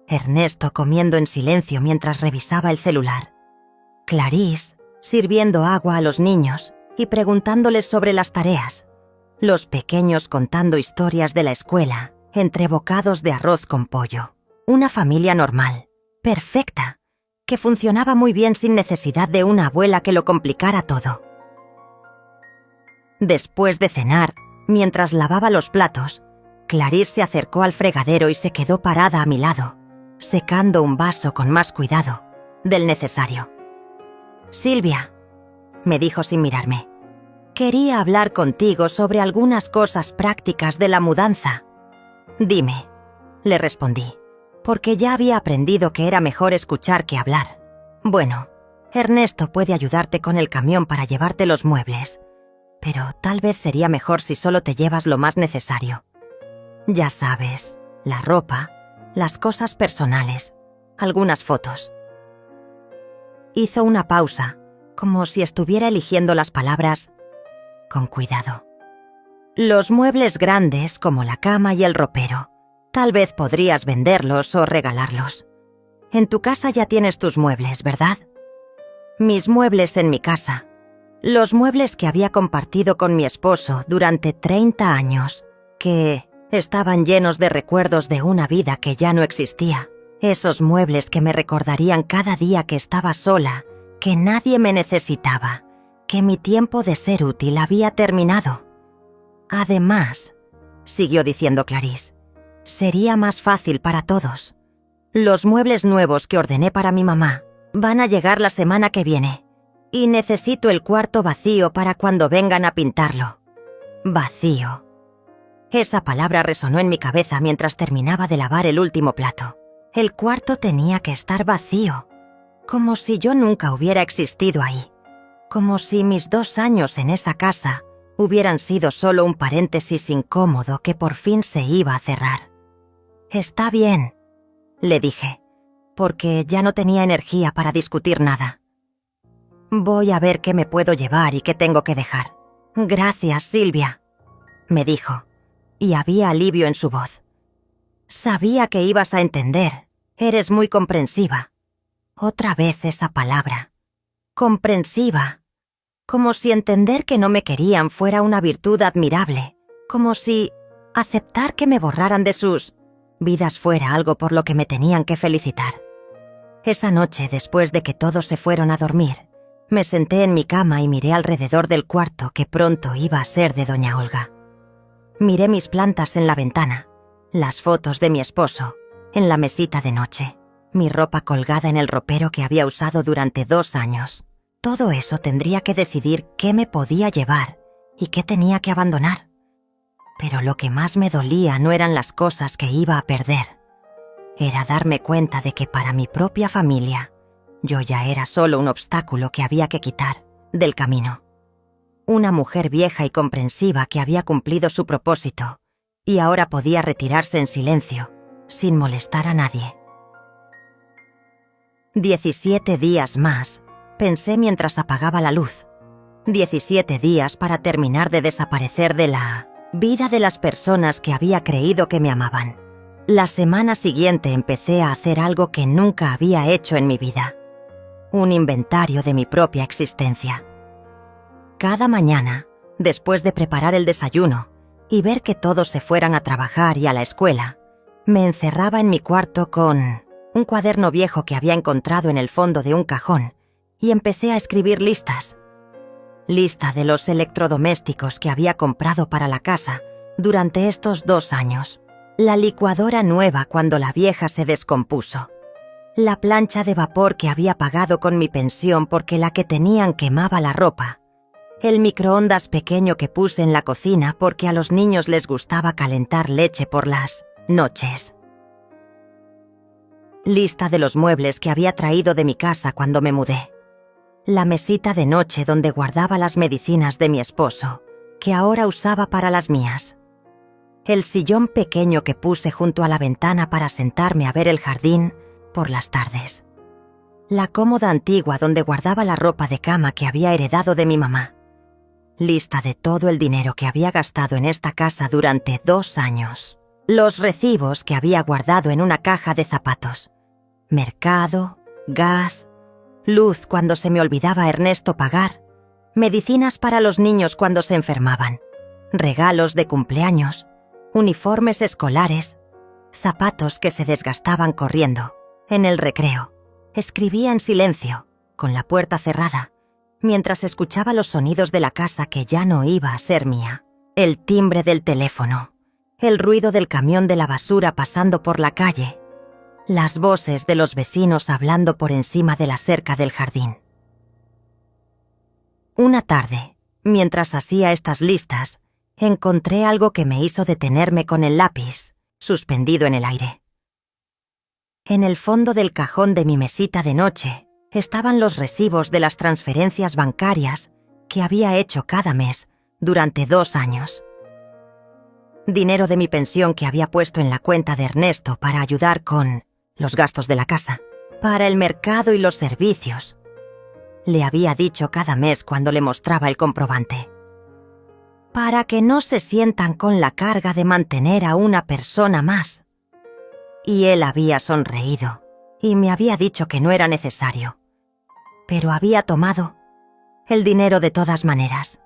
Ernesto comiendo en silencio mientras revisaba el celular. Clarice sirviendo agua a los niños y preguntándoles sobre las tareas. Los pequeños contando historias de la escuela, entre bocados de arroz con pollo. Una familia normal, perfecta, que funcionaba muy bien sin necesidad de una abuela que lo complicara todo. Después de cenar, mientras lavaba los platos, Clarice se acercó al fregadero y se quedó parada a mi lado, secando un vaso con más cuidado del necesario. «Silvia», me dijo sin mirarme, «quería hablar contigo sobre algunas cosas prácticas de la mudanza». «Dime», le respondí, porque ya había aprendido que era mejor escuchar que hablar. «Bueno, Ernesto puede ayudarte con el camión para llevarte los muebles, pero tal vez sería mejor si solo te llevas lo más necesario. Ya sabes, la ropa, las cosas personales, algunas fotos». Hizo una pausa, como si estuviera eligiendo las palabras con cuidado. «Los muebles grandes, como la cama y el ropero, tal vez podrías venderlos o regalarlos. En tu casa ya tienes tus muebles, ¿verdad? Mis muebles en mi casa. Los muebles que había compartido con mi esposo durante 30 años, que estaban llenos de recuerdos de una vida que ya no existía. Esos muebles que me recordarían cada día que estaba sola, que nadie me necesitaba, que mi tiempo de ser útil había terminado. Además», siguió diciendo Clarice, «sería más fácil para todos. Los muebles nuevos que ordené para mi mamá van a llegar la semana que viene, y necesito el cuarto vacío para cuando vengan a pintarlo». Vacío. Esa palabra resonó en mi cabeza mientras terminaba de lavar el último plato. El cuarto tenía que estar vacío, como si yo nunca hubiera existido ahí, como si mis 2 años en esa casa hubieran sido solo un paréntesis incómodo que por fin se iba a cerrar. «Está bien», le dije, porque ya no tenía energía para discutir nada. «Voy a ver qué me puedo llevar y qué tengo que dejar». «Gracias, Silvia», me dijo, y había alivio en su voz. «Sabía que ibas a entender. Eres muy comprensiva». Otra vez esa palabra. Comprensiva. Como si entender que no me querían fuera una virtud admirable. Como si aceptar que me borraran de sus vidas fuera algo por lo que me tenían que felicitar. Esa noche, después de que todos se fueron a dormir, me senté en mi cama y miré alrededor del cuarto que pronto iba a ser de doña Olga. Miré mis plantas en la ventana, las fotos de mi esposo, en la mesita de noche. mi ropa colgada en el ropero que había usado durante 2 años. Todo eso tendría que decidir qué me podía llevar y qué tenía que abandonar. Pero lo que más me dolía no eran las cosas que iba a perder. Era darme cuenta de que para mi propia familia, yo ya era solo un obstáculo que había que quitar del camino. Una mujer vieja y comprensiva que había cumplido su propósito y ahora podía retirarse en silencio, sin molestar a nadie. 17 días más, pensé mientras apagaba la luz. 17 días para terminar de desaparecer de la vida de las personas que había creído que me amaban. La semana siguiente empecé a hacer algo que nunca había hecho en mi vida. Un inventario de mi propia existencia. Cada mañana, después de preparar el desayuno y ver que todos se fueran a trabajar y a la escuela, me encerraba en mi cuarto con un cuaderno viejo que había encontrado en el fondo de un cajón y empecé a escribir listas. Lista de los electrodomésticos que había comprado para la casa durante estos 2 años. La licuadora nueva cuando la vieja se descompuso. La plancha de vapor que había pagado con mi pensión porque la que tenían quemaba la ropa. El microondas pequeño que puse en la cocina porque a los niños les gustaba calentar leche por las noches. Lista de los muebles que había traído de mi casa cuando me mudé. La mesita de noche donde guardaba las medicinas de mi esposo, que ahora usaba para las mías. El sillón pequeño que puse junto a la ventana para sentarme a ver el jardín por las tardes. La cómoda antigua donde guardaba la ropa de cama que había heredado de mi mamá. Lista de todo el dinero que había gastado en esta casa durante 2 años. Los recibos que había guardado en una caja de zapatos. Mercado, gas, luz cuando se me olvidaba a Ernesto pagar, medicinas para los niños cuando se enfermaban, regalos de cumpleaños, uniformes escolares, zapatos que se desgastaban corriendo. En el recreo, escribía en silencio, con la puerta cerrada, mientras escuchaba los sonidos de la casa que ya no iba a ser mía. El timbre del teléfono, el ruido del camión de la basura pasando por la calle, las voces de los vecinos hablando por encima de la cerca del jardín. Una tarde, mientras hacía estas listas, encontré algo que me hizo detenerme con el lápiz, suspendido en el aire. En el fondo del cajón de mi mesita de noche estaban los recibos de las transferencias bancarias que había hecho cada mes durante 2 años. Dinero de mi pensión que había puesto en la cuenta de Ernesto para ayudar con los gastos de la casa, para el mercado y los servicios. Le había dicho cada mes cuando le mostraba el comprobante. Para que no se sientan con la carga de mantener a una persona más. Y él había sonreído y me había dicho que no era necesario. Pero había tomado el dinero de todas maneras.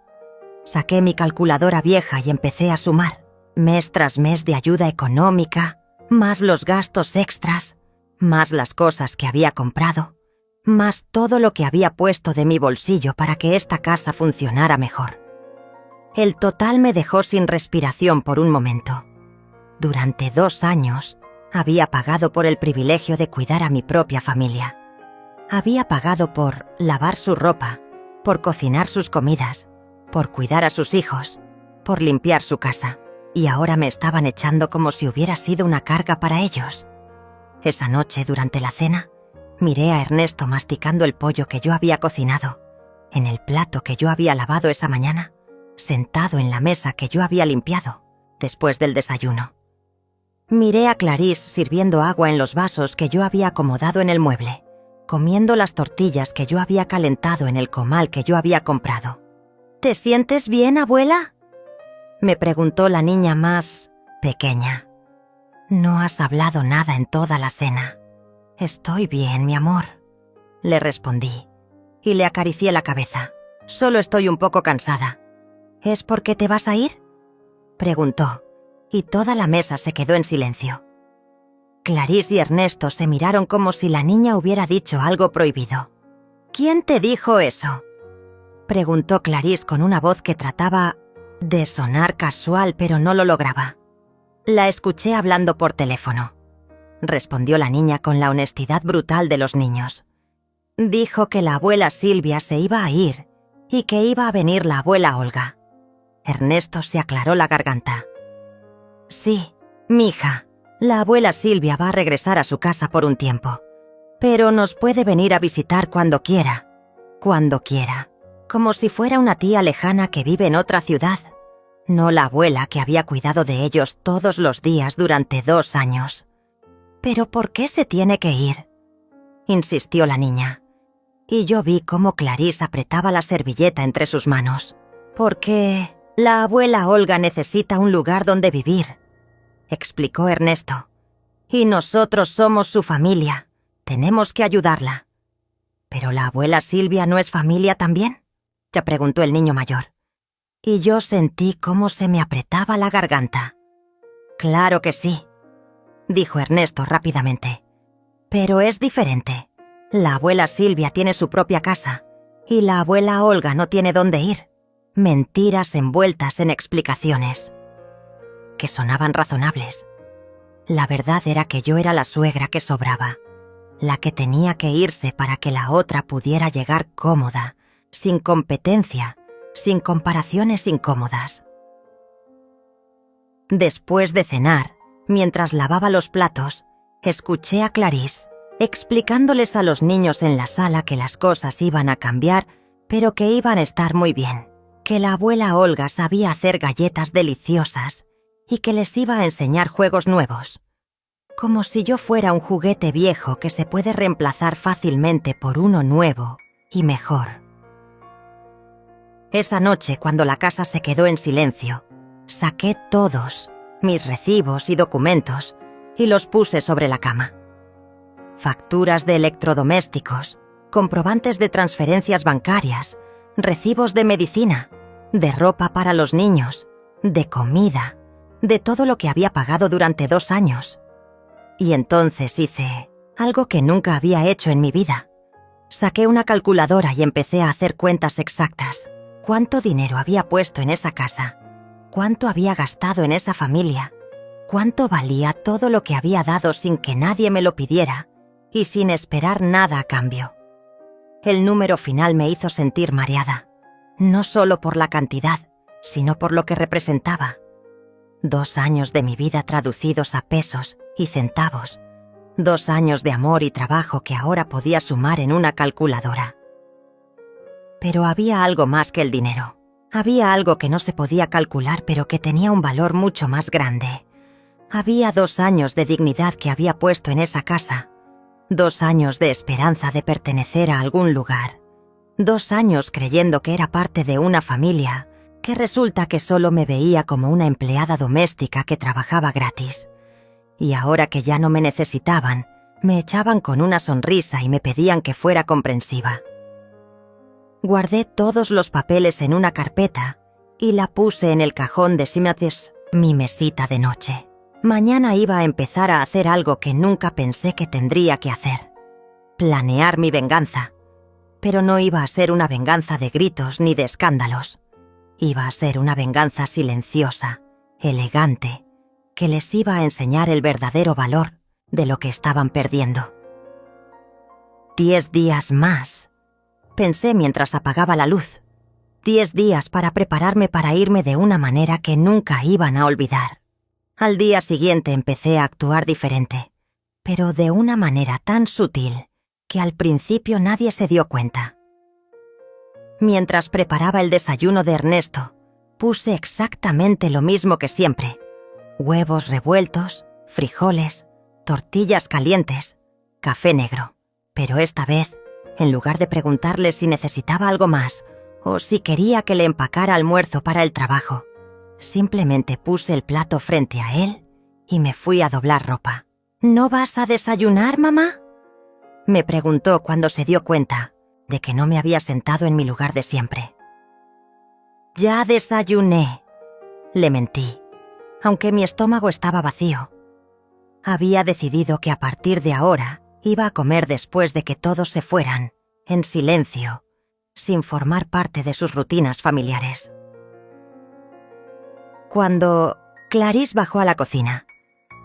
Saqué mi calculadora vieja y empecé a sumar, mes tras mes de ayuda económica, más los gastos extras, más las cosas que había comprado, más todo lo que había puesto de mi bolsillo para que esta casa funcionara mejor. El total me dejó sin respiración por un momento. Durante 2 años, había pagado por el privilegio de cuidar a mi propia familia. Había pagado por lavar su ropa, por cocinar sus comidas, por cuidar a sus hijos, por limpiar su casa. Y ahora me estaban echando como si hubiera sido una carga para ellos. Esa noche, durante la cena, miré a Ernesto masticando el pollo que yo había cocinado, en el plato que yo había lavado esa mañana, sentado en la mesa que yo había limpiado, después del desayuno. Miré a Clarice sirviendo agua en los vasos que yo había acomodado en el mueble, comiendo las tortillas que yo había calentado en el comal que yo había comprado. ¿Te sientes bien, abuela?, me preguntó la niña más pequeña. No has hablado nada en toda la cena. Estoy bien, mi amor, le respondí, y le acaricié la cabeza. Solo estoy un poco cansada. ¿Es porque te vas a ir?, preguntó, y toda la mesa se quedó en silencio. Clarice y Ernesto se miraron como si la niña hubiera dicho algo prohibido. ¿Quién te dijo eso?, preguntó Clarice con una voz que trataba de sonar casual, pero no lo lograba. La escuché hablando por teléfono. respondió la niña con la honestidad brutal de los niños. Dijo que la abuela Silvia se iba a ir y que iba a venir la abuela Olga. Ernesto se aclaró la garganta. Sí, mija, la abuela Silvia va a regresar a su casa por un tiempo, pero nos puede venir a visitar cuando quiera, como si fuera una tía lejana que vive en otra ciudad, no la abuela que había cuidado de ellos todos los días durante 2 años. ¿Pero por qué se tiene que ir?, insistió la niña, y yo vi cómo Clarisse apretaba la servilleta entre sus manos. Porque la abuela Olga necesita un lugar donde vivir, explicó Ernesto, y nosotros somos su familia, tenemos que ayudarla. ¿Pero la abuela Silvia no es familia también?, ya preguntó el niño mayor. Y yo sentí cómo se me apretaba la garganta. Claro que sí, dijo Ernesto rápidamente. Pero es diferente. La abuela Silvia tiene su propia casa y la abuela Olga no tiene dónde ir. Mentiras envueltas en explicaciones, que sonaban razonables. La verdad era que yo era la suegra que sobraba, la que tenía que irse para que la otra pudiera llegar cómoda, sin competencia, sin comparaciones incómodas. Después de cenar, mientras lavaba los platos, escuché a Clarisse explicándoles a los niños en la sala que las cosas iban a cambiar, pero que iban a estar muy bien, que la abuela Olga sabía hacer galletas deliciosas y que les iba a enseñar juegos nuevos, como si yo fuera un juguete viejo que se puede reemplazar fácilmente por uno nuevo y mejor. Esa noche, cuando la casa se quedó en silencio, saqué todos mis recibos y documentos y los puse sobre la cama. Facturas de electrodomésticos, comprobantes de transferencias bancarias, recibos de medicina, de ropa para los niños, de comida, de todo lo que había pagado durante 2 años. Y entonces hice algo que nunca había hecho en mi vida. Saqué una calculadora y empecé a hacer cuentas exactas. ¿Cuánto dinero había puesto en esa casa? ¿Cuánto había gastado en esa familia? ¿Cuánto valía todo lo que había dado sin que nadie me lo pidiera y sin esperar nada a cambio? El número final me hizo sentir mareada, no solo por la cantidad, sino por lo que representaba. 2 años de mi vida traducidos a pesos y centavos. 2 años de amor y trabajo que ahora podía sumar en una calculadora. Pero había algo más que el dinero. Había algo que no se podía calcular, pero que tenía un valor mucho más grande. Había 2 años de dignidad que había puesto en esa casa. 2 años de esperanza de pertenecer a algún lugar. 2 años creyendo que era parte de una familia, que resulta que solo me veía como una empleada doméstica que trabajaba gratis. Y ahora que ya no me necesitaban, me echaban con una sonrisa y me pedían que fuera comprensiva. Guardé todos los papeles en una carpeta y la puse en el cajón de Simatis, mi mesita de noche. Mañana iba a empezar a hacer algo que nunca pensé que tendría que hacer. Planear mi venganza. Pero no iba a ser una venganza de gritos ni de escándalos. Iba a ser una venganza silenciosa, elegante, que les iba a enseñar el verdadero valor de lo que estaban perdiendo. 10 días más, pensé mientras apagaba la luz. 10 días para prepararme para irme de una manera que nunca iban a olvidar. Al día siguiente empecé a actuar diferente, pero de una manera tan sutil que al principio nadie se dio cuenta. Mientras preparaba el desayuno de Ernesto, puse exactamente lo mismo que siempre: huevos revueltos, frijoles, tortillas calientes, café negro. Pero esta vez, en lugar de preguntarle si necesitaba algo más o si quería que le empacara almuerzo para el trabajo, simplemente puse el plato frente a él y me fui a doblar ropa. ¿No vas a desayunar, mamá?, me preguntó cuando se dio cuenta de que no me había sentado en mi lugar de siempre. Ya desayuné, le mentí, aunque mi estómago estaba vacío. Había decidido que a partir de ahora iba a comer después de que todos se fueran, en silencio, sin formar parte de sus rutinas familiares. Cuando Clarisse bajó a la cocina,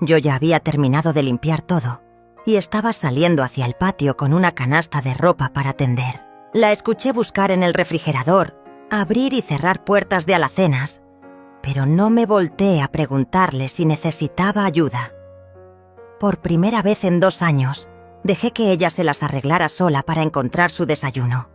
Yo ya había terminado de limpiar todo y estaba saliendo hacia el patio con una canasta de ropa para tender. La escuché buscar en el refrigerador, abrir y cerrar puertas de alacenas, pero no me volteé a preguntarle si necesitaba ayuda. Por primera vez en 2 años, dejé que ella se las arreglara sola para encontrar su desayuno.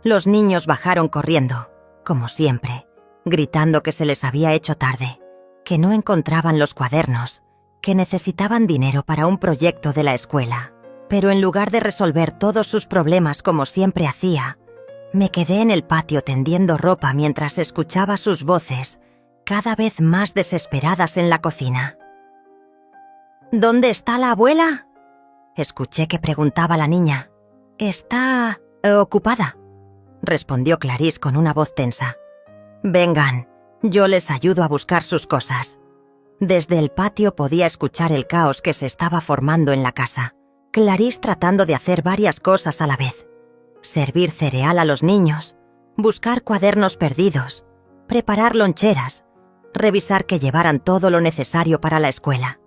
Los niños bajaron corriendo, como siempre, gritando que se les había hecho tarde, que no encontraban los cuadernos, que necesitaban dinero para un proyecto de la escuela. Pero en lugar de resolver todos sus problemas como siempre hacía, me quedé en el patio tendiendo ropa mientras escuchaba sus voces, cada vez más desesperadas en la cocina. ¿Dónde está la abuela?, escuché que preguntaba la niña. «Está ocupada», respondió Clarisse con una voz tensa. «Vengan, yo les ayudo a buscar sus cosas». Desde el patio podía escuchar el caos que se estaba formando en la casa. Clarisse tratando de hacer varias cosas a la vez. Servir cereal a los niños, buscar cuadernos perdidos, preparar loncheras, revisar que llevaran todo lo necesario para la escuela.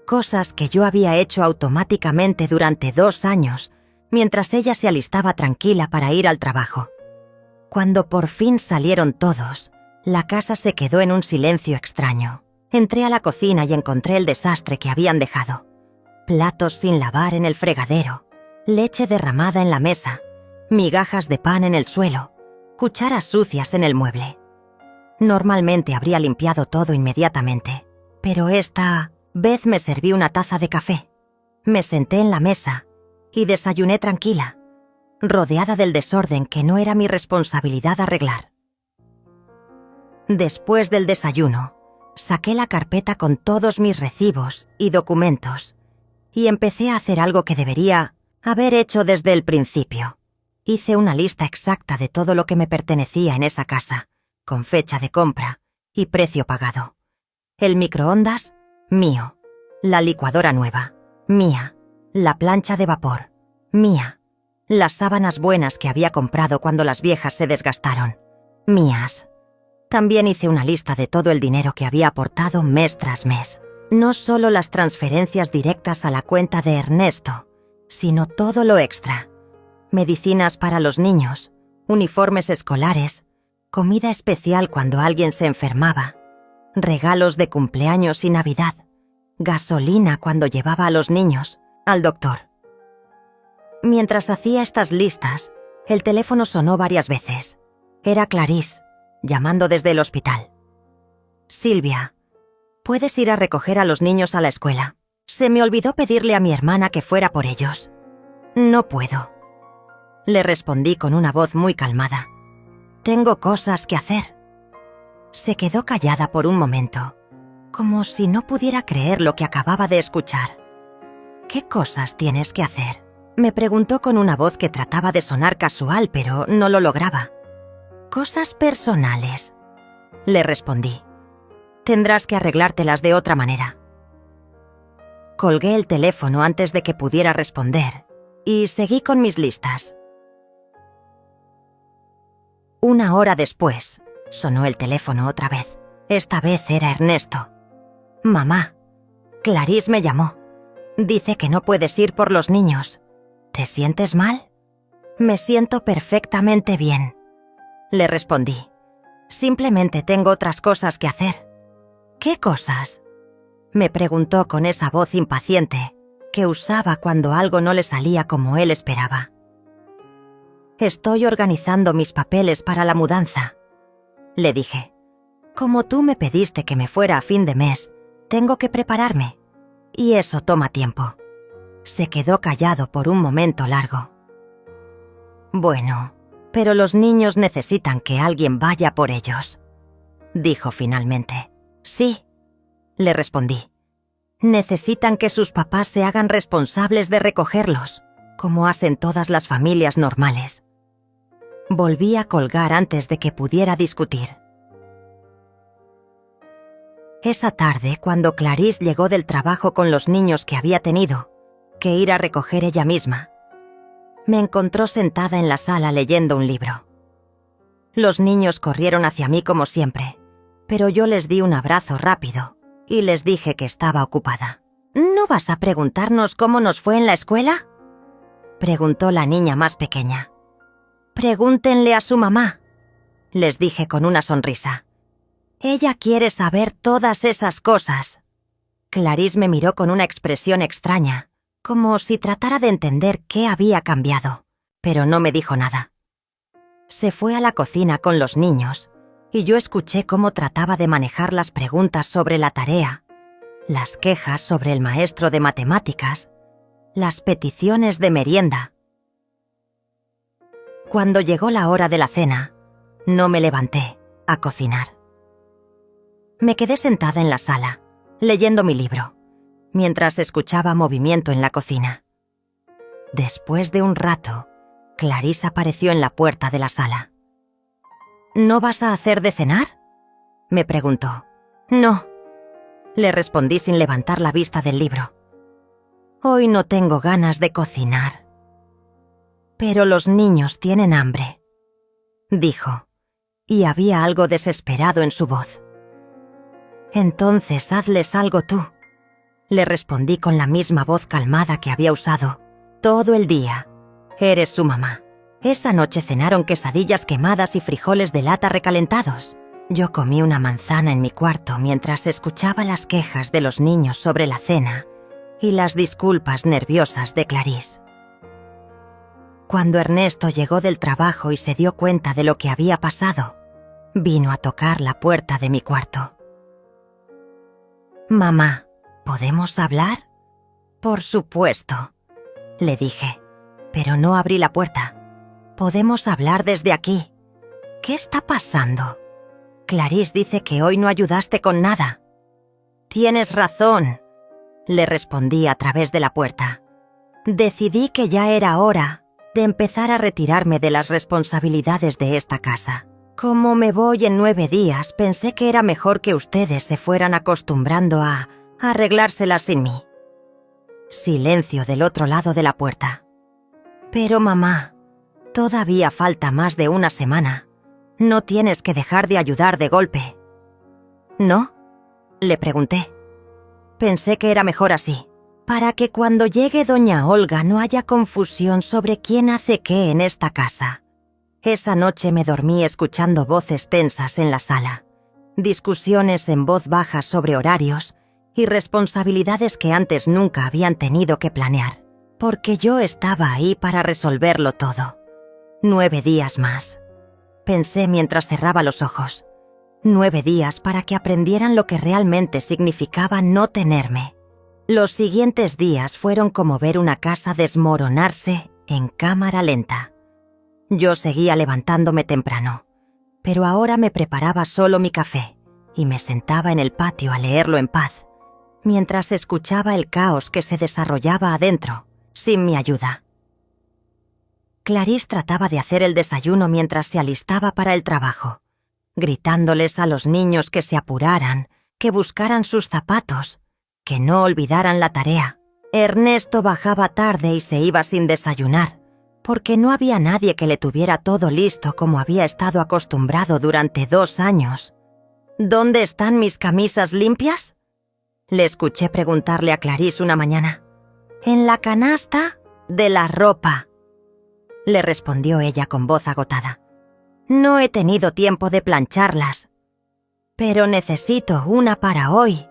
Cosas que yo había hecho automáticamente durante 2 años, mientras ella se alistaba tranquila para ir al trabajo. Cuando por fin salieron todos, la casa se quedó en un silencio extraño. Entré a la cocina y encontré el desastre que habían dejado. Platos sin lavar en el fregadero, leche derramada en la mesa, migajas de pan en el suelo, cucharas sucias en el mueble. Normalmente habría limpiado todo inmediatamente, pero esta vez me serví una taza de café. Me senté en la mesa y desayuné tranquila, rodeada del desorden que no era mi responsabilidad arreglar. Después del desayuno, saqué la carpeta con todos mis recibos y documentos y empecé a hacer algo que debería haber hecho desde el principio. Hice una lista exacta de todo lo que me pertenecía en esa casa, con fecha de compra y precio pagado. El microondas, mío. La licuadora nueva, mía. La plancha de vapor, mía. Las sábanas buenas que había comprado cuando las viejas se desgastaron, mías. También hice una lista de todo el dinero que había aportado mes tras mes. No solo las transferencias directas a la cuenta de Ernesto, sino todo lo extra. Medicinas para los niños, uniformes escolares, comida especial cuando alguien se enfermaba, regalos de cumpleaños y Navidad, gasolina cuando llevaba a los niños al doctor. Mientras hacía estas listas, el teléfono sonó varias veces. Era Clarisse, llamando desde el hospital. «Silvia, ¿puedes ir a recoger a los niños a la escuela? Se me olvidó pedirle a mi hermana que fuera por ellos». «No puedo», le respondí con una voz muy calmada. «Tengo cosas que hacer». Se quedó callada por un momento, como si no pudiera creer lo que acababa de escuchar. «¿Qué cosas tienes que hacer?», me preguntó con una voz que trataba de sonar casual, pero no lo lograba. «Cosas personales», le respondí. «Tendrás que arreglártelas de otra manera». Colgué el teléfono antes de que pudiera responder y seguí con mis listas. 1 hora después, sonó el teléfono otra vez. Esta vez era Ernesto. «Mamá, Clarisse me llamó. Dice que no puedes ir por los niños. ¿Te sientes mal?». «Me siento perfectamente bien», le respondí. «Simplemente tengo otras cosas que hacer». «¿Qué cosas?», me preguntó con esa voz impaciente que usaba cuando algo no le salía como él esperaba. «Estoy organizando mis papeles para la mudanza», le dije. «Como tú me pediste que me fuera a fin de mes, tengo que prepararme, y eso toma tiempo». Se quedó callado por un momento largo. «Bueno, pero los niños necesitan que alguien vaya por ellos», dijo finalmente. «Sí», le respondí. «Necesitan que sus papás se hagan responsables de recogerlos, como hacen todas las familias normales». Volví a colgar antes de que pudiera discutir. Esa tarde, cuando Clarisse llegó del trabajo con los niños que había tenido que ir a recoger ella misma, me encontró sentada en la sala leyendo un libro. Los niños corrieron hacia mí como siempre, pero yo les di un abrazo rápido y les dije que estaba ocupada. ¿No vas a preguntarnos cómo nos fue en la escuela?, preguntó la niña más pequeña. Pregúntenle a su mamá, les dije con una sonrisa. Ella quiere saber todas esas cosas. Clarisse me miró con una expresión extraña, como si tratara de entender qué había cambiado, pero no me dijo nada. Se fue a la cocina con los niños y yo escuché cómo trataba de manejar las preguntas sobre la tarea, las quejas sobre el maestro de matemáticas, las peticiones de merienda. Cuando llegó la hora de la cena, no me levanté a cocinar. Me quedé sentada en la sala, leyendo mi libro, mientras escuchaba movimiento en la cocina. Después de un rato, Clarisse apareció en la puerta de la sala. ¿No vas a hacer de cenar?, me preguntó. No, le respondí sin levantar la vista del libro. Hoy no tengo ganas de cocinar. Pero los niños tienen hambre, dijo, y había algo desesperado en su voz. Entonces hazles algo tú, le respondí con la misma voz calmada que había usado todo el día. Eres su mamá. Esa noche cenaron quesadillas quemadas y frijoles de lata recalentados. Yo comí una manzana en mi cuarto mientras escuchaba las quejas de los niños sobre la cena y las disculpas nerviosas de Clarisse. Cuando Ernesto llegó del trabajo y se dio cuenta de lo que había pasado, vino a tocar la puerta de mi cuarto. «Mamá, ¿podemos hablar?» «Por supuesto», le dije, pero no abrí la puerta. «Podemos hablar desde aquí. ¿Qué está pasando? Clarisse dice que hoy no ayudaste con nada». «Tienes razón», le respondí a través de la puerta. «Decidí que ya era hora de empezar a retirarme de las responsabilidades de esta casa. Como me voy en 9 días, pensé que era mejor que ustedes se fueran acostumbrando a arreglárselas sin mí». Silencio del otro lado de la puerta. «Pero mamá, todavía falta más de una semana. No tienes que dejar de ayudar de golpe». «¿No?», le pregunté. «Pensé que era mejor así, para que cuando llegue doña Olga no haya confusión sobre quién hace qué en esta casa». Esa noche me dormí escuchando voces tensas en la sala, discusiones en voz baja sobre horarios y responsabilidades que antes nunca habían tenido que planear, porque yo estaba ahí para resolverlo todo. 9 días más, pensé mientras cerraba los ojos. 9 días para que aprendieran lo que realmente significaba no tenerme. Los siguientes días fueron como ver una casa desmoronarse en cámara lenta. Yo seguía levantándome temprano, pero ahora me preparaba solo mi café y me sentaba en el patio a leerlo en paz, mientras escuchaba el caos que se desarrollaba adentro, sin mi ayuda. Clarisse trataba de hacer el desayuno mientras se alistaba para el trabajo, gritándoles a los niños que se apuraran, que buscaran sus zapatos, que no olvidaran la tarea. Ernesto bajaba tarde y se iba sin desayunar, porque no había nadie que le tuviera todo listo como había estado acostumbrado durante 2 años. «¿Dónde están mis camisas limpias?», le escuché preguntarle a Clarisse una mañana. «En la canasta de la ropa», le respondió ella con voz agotada. «No he tenido tiempo de plancharlas». «Pero necesito una para hoy»,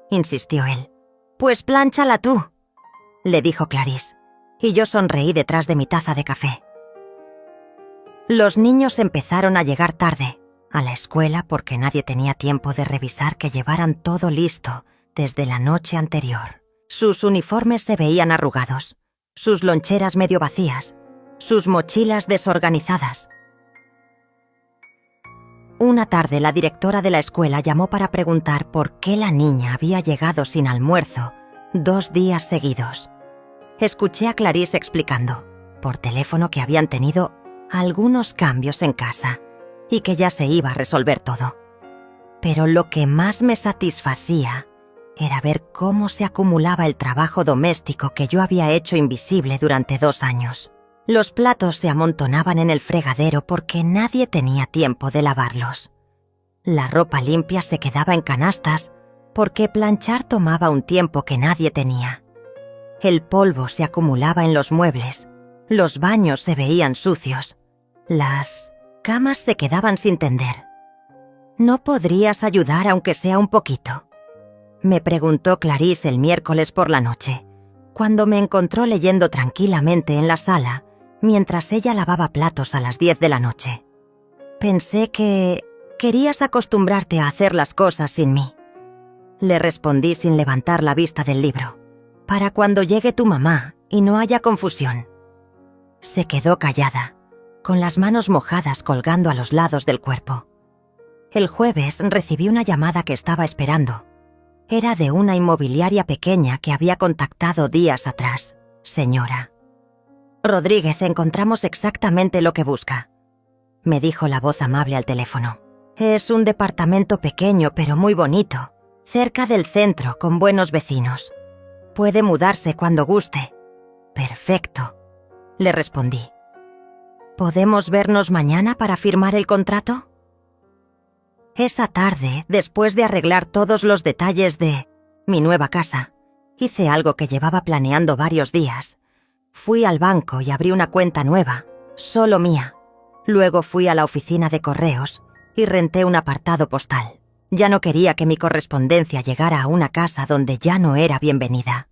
insistió él. «Pues plánchala tú», le dijo Clarisse, y yo sonreí detrás de mi taza de café. Los niños empezaron a llegar tarde a la escuela porque nadie tenía tiempo de revisar que llevaran todo listo desde la noche anterior. Sus uniformes se veían arrugados, sus loncheras medio vacías, sus mochilas desorganizadas. Una tarde la directora de la escuela llamó para preguntar por qué la niña había llegado sin almuerzo 2 días seguidos. Escuché a Clarisse explicando, por teléfono, que habían tenido algunos cambios en casa y que ya se iba a resolver todo. Pero lo que más me satisfacía era ver cómo se acumulaba el trabajo doméstico que yo había hecho invisible durante 2 años. Los platos se amontonaban en el fregadero porque nadie tenía tiempo de lavarlos. La ropa limpia se quedaba en canastas porque planchar tomaba un tiempo que nadie tenía. El polvo se acumulaba en los muebles, los baños se veían sucios, las camas se quedaban sin tender. ¿No podrías ayudar aunque sea un poquito?, me preguntó Clarice el miércoles por la noche, cuando me encontró leyendo tranquilamente en la sala, mientras ella lavaba platos a las 10 de la noche. Pensé que querías acostumbrarte a hacer las cosas sin mí. Le respondí sin levantar la vista del libro, para cuando llegue tu mamá y no haya confusión. Se quedó callada, con las manos mojadas colgando a los lados del cuerpo. El jueves recibí una llamada que estaba esperando. Era de una inmobiliaria pequeña que había contactado días atrás. Señora Rodríguez, encontramos exactamente lo que busca, me dijo la voz amable al teléfono. Es un departamento pequeño pero muy bonito, cerca del centro, con buenos vecinos. Puede mudarse cuando guste. Perfecto, le respondí. ¿Podemos vernos mañana para firmar el contrato? Esa tarde, después de arreglar todos los detalles de mi nueva casa, hice algo que llevaba planeando varios días. Fui al banco y abrí una cuenta nueva, solo mía. Luego fui a la oficina de correos y renté un apartado postal. Ya no quería que mi correspondencia llegara a una casa donde ya no era bienvenida.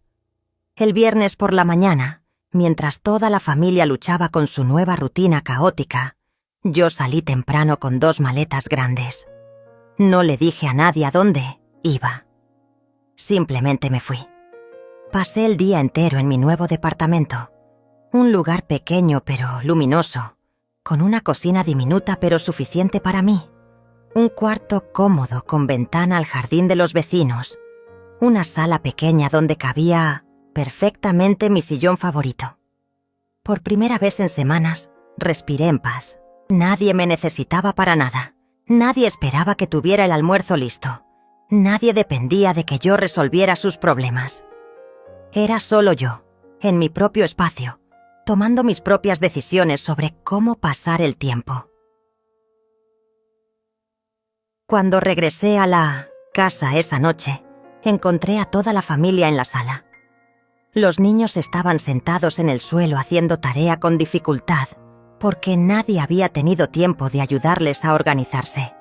El viernes por la mañana, mientras toda la familia luchaba con su nueva rutina caótica, yo salí temprano con 2 maletas grandes. No le dije a nadie a dónde iba. Simplemente me fui. Pasé el día entero en mi nuevo departamento. Un lugar pequeño pero luminoso, con una cocina diminuta pero suficiente para mí. Un cuarto cómodo con ventana al jardín de los vecinos. Una sala pequeña donde cabía perfectamente mi sillón favorito. Por primera vez en semanas, respiré en paz. Nadie me necesitaba para nada. Nadie esperaba que tuviera el almuerzo listo. Nadie dependía de que yo resolviera sus problemas. Era solo yo, en mi propio espacio, tomando mis propias decisiones sobre cómo pasar el tiempo. Cuando regresé a la casa esa noche, encontré a toda la familia en la sala. Los niños estaban sentados en el suelo haciendo tarea con dificultad, porque nadie había tenido tiempo de ayudarles a organizarse.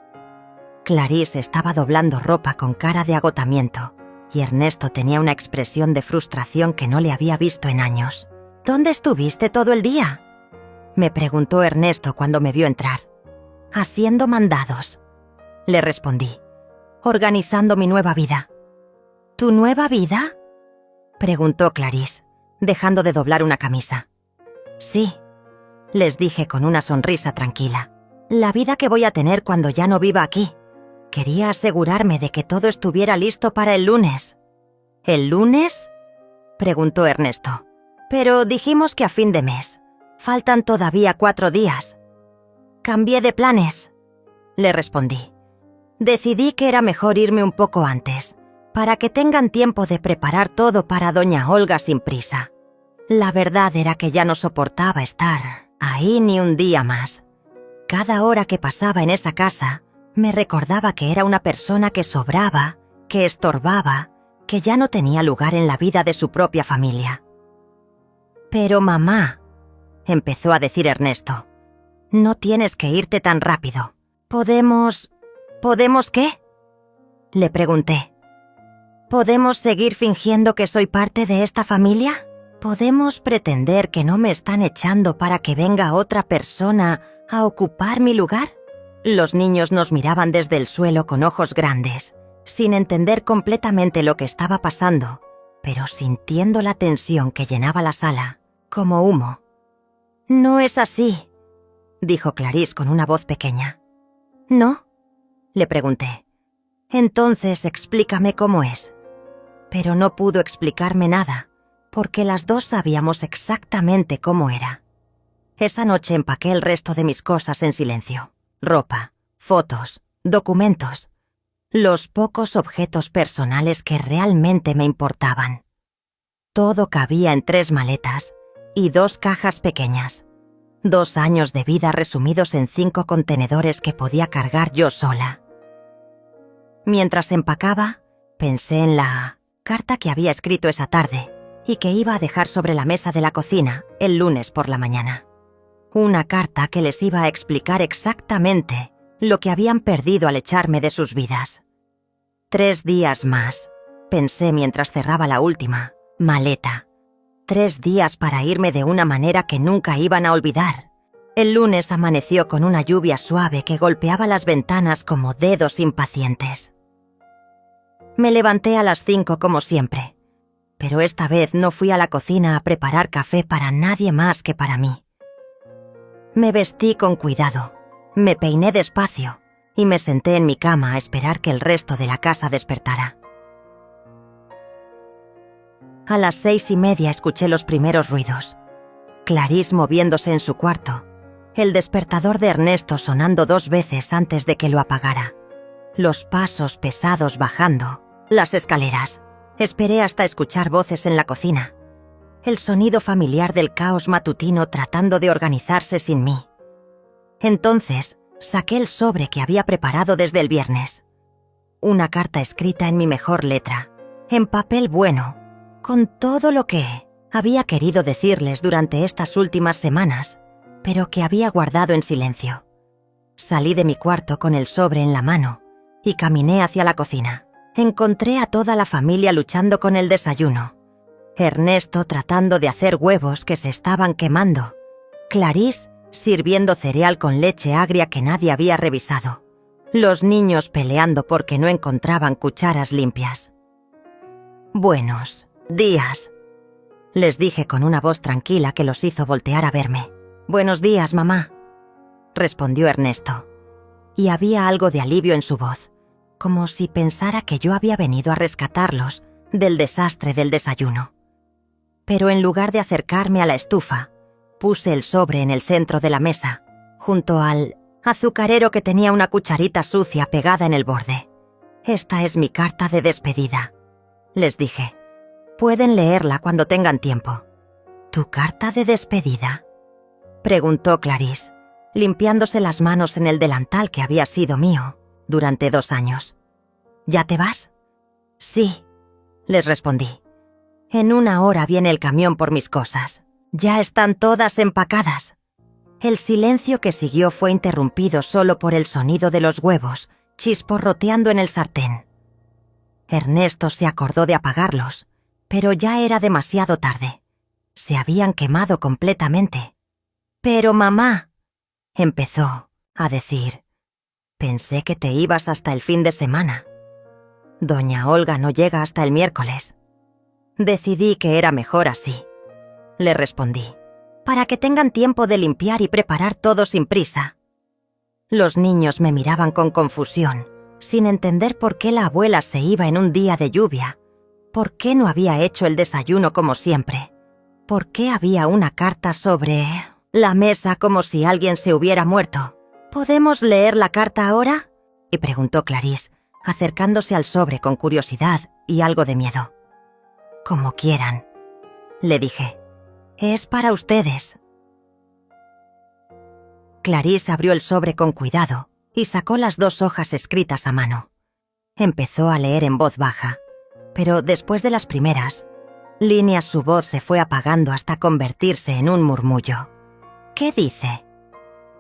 Clarice estaba doblando ropa con cara de agotamiento, y Ernesto tenía una expresión de frustración que no le había visto en años. ¿Dónde estuviste todo el día?, me preguntó Ernesto cuando me vio entrar. Haciendo mandados, le respondí, organizando mi nueva vida. ¿Tu nueva vida?, preguntó Clarice, dejando de doblar una camisa. Sí, les dije con una sonrisa tranquila. La vida que voy a tener cuando ya no viva aquí. Quería asegurarme de que todo estuviera listo para el lunes. ¿El lunes?, preguntó Ernesto. Pero dijimos que a fin de mes. Faltan todavía 4 días. Cambié de planes, le respondí. Decidí que era mejor irme un poco antes, para que tengan tiempo de preparar todo para doña Olga sin prisa. La verdad era que ya no soportaba estar ahí ni un día más. Cada hora que pasaba en esa casa me recordaba que era una persona que sobraba, que estorbaba, que ya no tenía lugar en la vida de su propia familia. Pero mamá, empezó a decir Ernesto, no tienes que irte tan rápido. ¿Podemos qué?, le pregunté. ¿Podemos seguir fingiendo que soy parte de esta familia? ¿Podemos pretender que no me están echando para que venga otra persona a ocupar mi lugar? Los niños nos miraban desde el suelo con ojos grandes, sin entender completamente lo que estaba pasando, pero sintiendo la tensión que llenaba la sala, como humo. «No es así», dijo Clarice con una voz pequeña. «¿No?», le pregunté. «Entonces explícame cómo es». Pero no pudo explicarme nada, porque las dos sabíamos exactamente cómo era. Esa noche empaqué el resto de mis cosas en silencio. Ropa, fotos, documentos. Los pocos objetos personales que realmente me importaban. Todo cabía en 3 maletas y 2 cajas pequeñas. 2 años de vida resumidos en 5 contenedores que podía cargar yo sola. Mientras empacaba, Pensé en la carta que había escrito esa tarde y que iba a dejar sobre la mesa de la cocina el lunes por la mañana. Una carta que les iba a explicar exactamente lo que habían perdido al echarme de sus vidas. 3 días más, pensé mientras cerraba la última maleta. 3 días para irme de una manera que nunca iban a olvidar. El lunes amaneció con una lluvia suave que golpeaba las ventanas como dedos impacientes. Me levanté a las 5 como siempre, pero esta vez no fui a la cocina a preparar café para nadie más que para mí. Me vestí con cuidado, me peiné despacio y me senté en mi cama a esperar que el resto de la casa despertara. A las 6:30 escuché los primeros ruidos. Clarís moviéndose en su cuarto, el despertador de Ernesto sonando 2 veces antes de que lo apagara, los pasos pesados bajando las escaleras. Esperé hasta escuchar voces en la cocina, el sonido familiar del caos matutino tratando de organizarse sin mí. Entonces, saqué el sobre que había preparado desde el viernes. Una carta escrita en mi mejor letra, en papel bueno, con todo lo que había querido decirles durante estas últimas semanas, pero que había guardado en silencio. Salí de mi cuarto con el sobre en la mano y caminé hacia la cocina. Encontré a toda la familia luchando con el desayuno. Ernesto tratando de hacer huevos que se estaban quemando. Clarís sirviendo cereal con leche agria que nadie había revisado. Los niños peleando porque no encontraban cucharas limpias. «Buenos días», les dije con una voz tranquila que los hizo voltear a verme. «Buenos días, mamá», respondió Ernesto. Y había algo de alivio en su voz, como si pensara que yo había venido a rescatarlos del desastre del desayuno. Pero en lugar de acercarme a la estufa, puse el sobre en el centro de la mesa, junto al azucarero que tenía una cucharita sucia pegada en el borde. «Esta es mi carta de despedida», les dije. «Pueden leerla cuando tengan tiempo». «¿Tu carta de despedida?», preguntó Clarís, limpiándose las manos en el delantal que había sido mío durante 2 años. «¿Ya te vas?» «Sí», les respondí. «En 1 hora viene el camión por mis cosas. Ya están todas empacadas». El silencio que siguió fue interrumpido solo por el sonido de los huevos chisporroteando en el sartén. Ernesto se acordó de apagarlos, pero ya era demasiado tarde. Se habían quemado completamente. «Pero mamá», empezó a decir, «pensé que te ibas hasta el fin de semana. Doña Olga no llega hasta el miércoles». «Decidí que era mejor así», le respondí, «para que tengan tiempo de limpiar y preparar todo sin prisa». Los niños me miraban con confusión, sin entender por qué la abuela se iba en un día de lluvia, por qué no había hecho el desayuno como siempre, por qué había una carta sobre la mesa como si alguien se hubiera muerto. «¿Podemos leer la carta ahora?», y preguntó Clarís, acercándose al sobre con curiosidad y algo de miedo. «Como quieran», le dije. «Es para ustedes». Clarís abrió el sobre con cuidado y sacó las 2 hojas escritas a mano. Empezó a leer en voz baja, pero después de las primeras líneas su voz se fue apagando hasta convertirse en un murmullo. «¿Qué dice?»,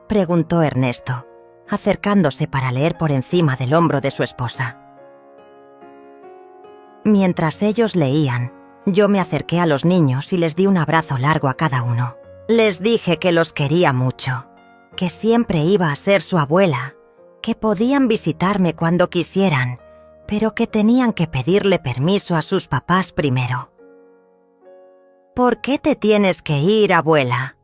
preguntó Ernesto, acercándose para leer por encima del hombro de su esposa. Mientras ellos leían, yo me acerqué a los niños y les di un abrazo largo a cada uno. Les dije que los quería mucho, que siempre iba a ser su abuela, que podían visitarme cuando quisieran, pero que tenían que pedirle permiso a sus papás primero. «¿Por qué te tienes que ir, abuela?»,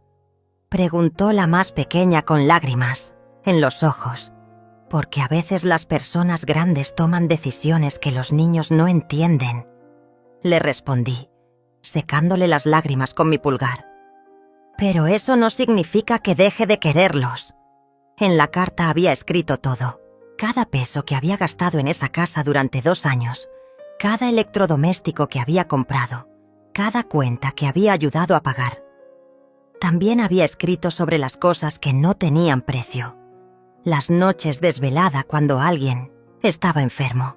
preguntó la más pequeña con lágrimas en los ojos, porque a veces las personas grandes toman decisiones que los niños no entienden. Le respondí, secándole las lágrimas con mi pulgar. «Pero eso no significa que deje de quererlos». En la carta había escrito todo, cada peso que había gastado en esa casa durante 2 años, cada electrodoméstico que había comprado, cada cuenta que había ayudado a pagar. También había escrito sobre las cosas que no tenían precio, las noches desvelada cuando alguien estaba enfermo.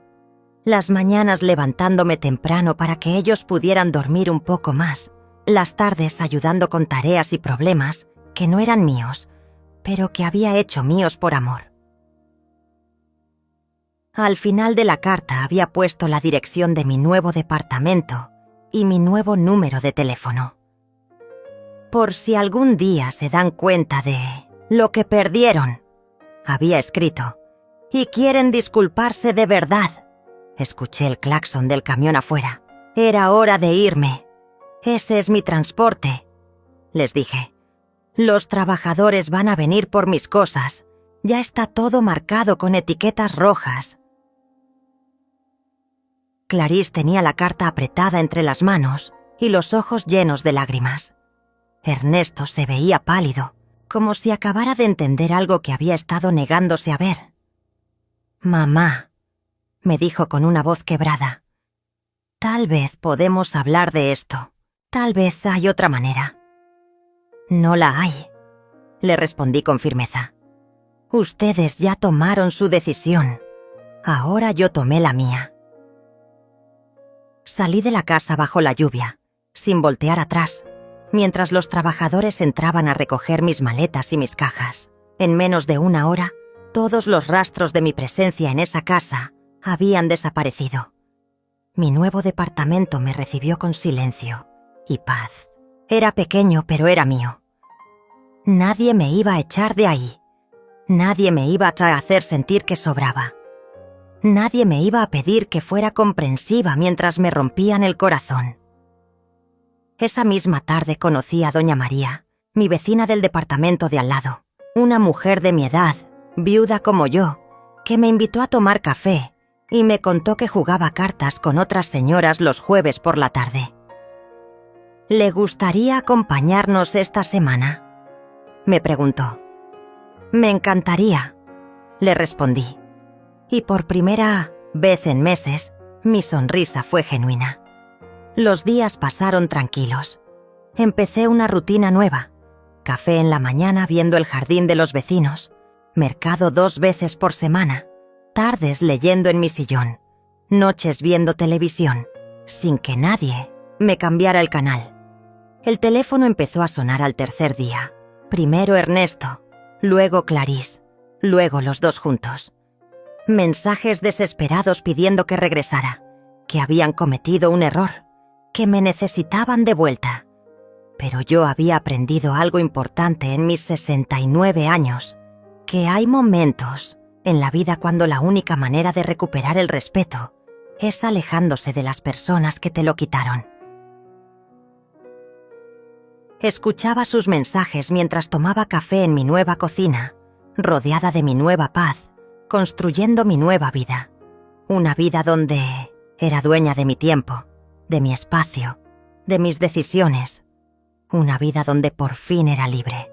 Las mañanas levantándome temprano para que ellos pudieran dormir un poco más, las tardes ayudando con tareas y problemas que no eran míos, pero que había hecho míos por amor. Al final de la carta había puesto la dirección de mi nuevo departamento y mi nuevo número de teléfono. Por si algún día se dan cuenta de lo que perdieron, había escrito, y quieren disculparse de verdad. Escuché el claxon del camión afuera. Era hora de irme. Ese es mi transporte. Les dije. Los trabajadores van a venir por mis cosas. Ya está todo marcado con etiquetas rojas. Clarice tenía la carta apretada entre las manos y los ojos llenos de lágrimas. Ernesto se veía pálido, como si acabara de entender algo que había estado negándose a ver. «Mamá», me dijo con una voz quebrada, «tal vez podemos hablar de esto. Tal vez hay otra manera». «No la hay», le respondí con firmeza. «Ustedes ya tomaron su decisión. Ahora yo tomé la mía». Salí de la casa bajo la lluvia, sin voltear atrás, mientras los trabajadores entraban a recoger mis maletas y mis cajas. En menos de una hora, todos los rastros de mi presencia en esa casa habían desaparecido. Mi nuevo departamento me recibió con silencio y paz. Era pequeño, pero era mío. Nadie me iba a echar de ahí. Nadie me iba a hacer sentir que sobraba. Nadie me iba a pedir que fuera comprensiva mientras me rompían el corazón. Esa misma tarde conocí a doña María, mi vecina del departamento de al lado, una mujer de mi edad, viuda como yo, que me invitó a tomar café y me contó que jugaba cartas con otras señoras los jueves por la tarde. «¿Le gustaría acompañarnos esta semana?», me preguntó. «Me encantaría», le respondí. Y por primera vez en meses, mi sonrisa fue genuina. Los días pasaron tranquilos. Empecé una rutina nueva. Café en la mañana viendo el jardín de los vecinos. Mercado 2 veces por semana. Tardes leyendo en mi sillón. Noches viendo televisión, sin que nadie me cambiara el canal. El teléfono empezó a sonar al tercer día. Primero Ernesto, luego Clarice, luego los dos juntos. Mensajes desesperados pidiendo que regresara, que habían cometido un error, que me necesitaban de vuelta. Pero yo había aprendido algo importante en mis 69 años, que hay momentos en la vida cuando la única manera de recuperar el respeto es alejándose de las personas que te lo quitaron. Escuchaba sus mensajes mientras tomaba café en mi nueva cocina, rodeada de mi nueva paz, construyendo mi nueva vida. Una vida donde era dueña de mi tiempo, de mi espacio, de mis decisiones. Una vida donde por fin era libre.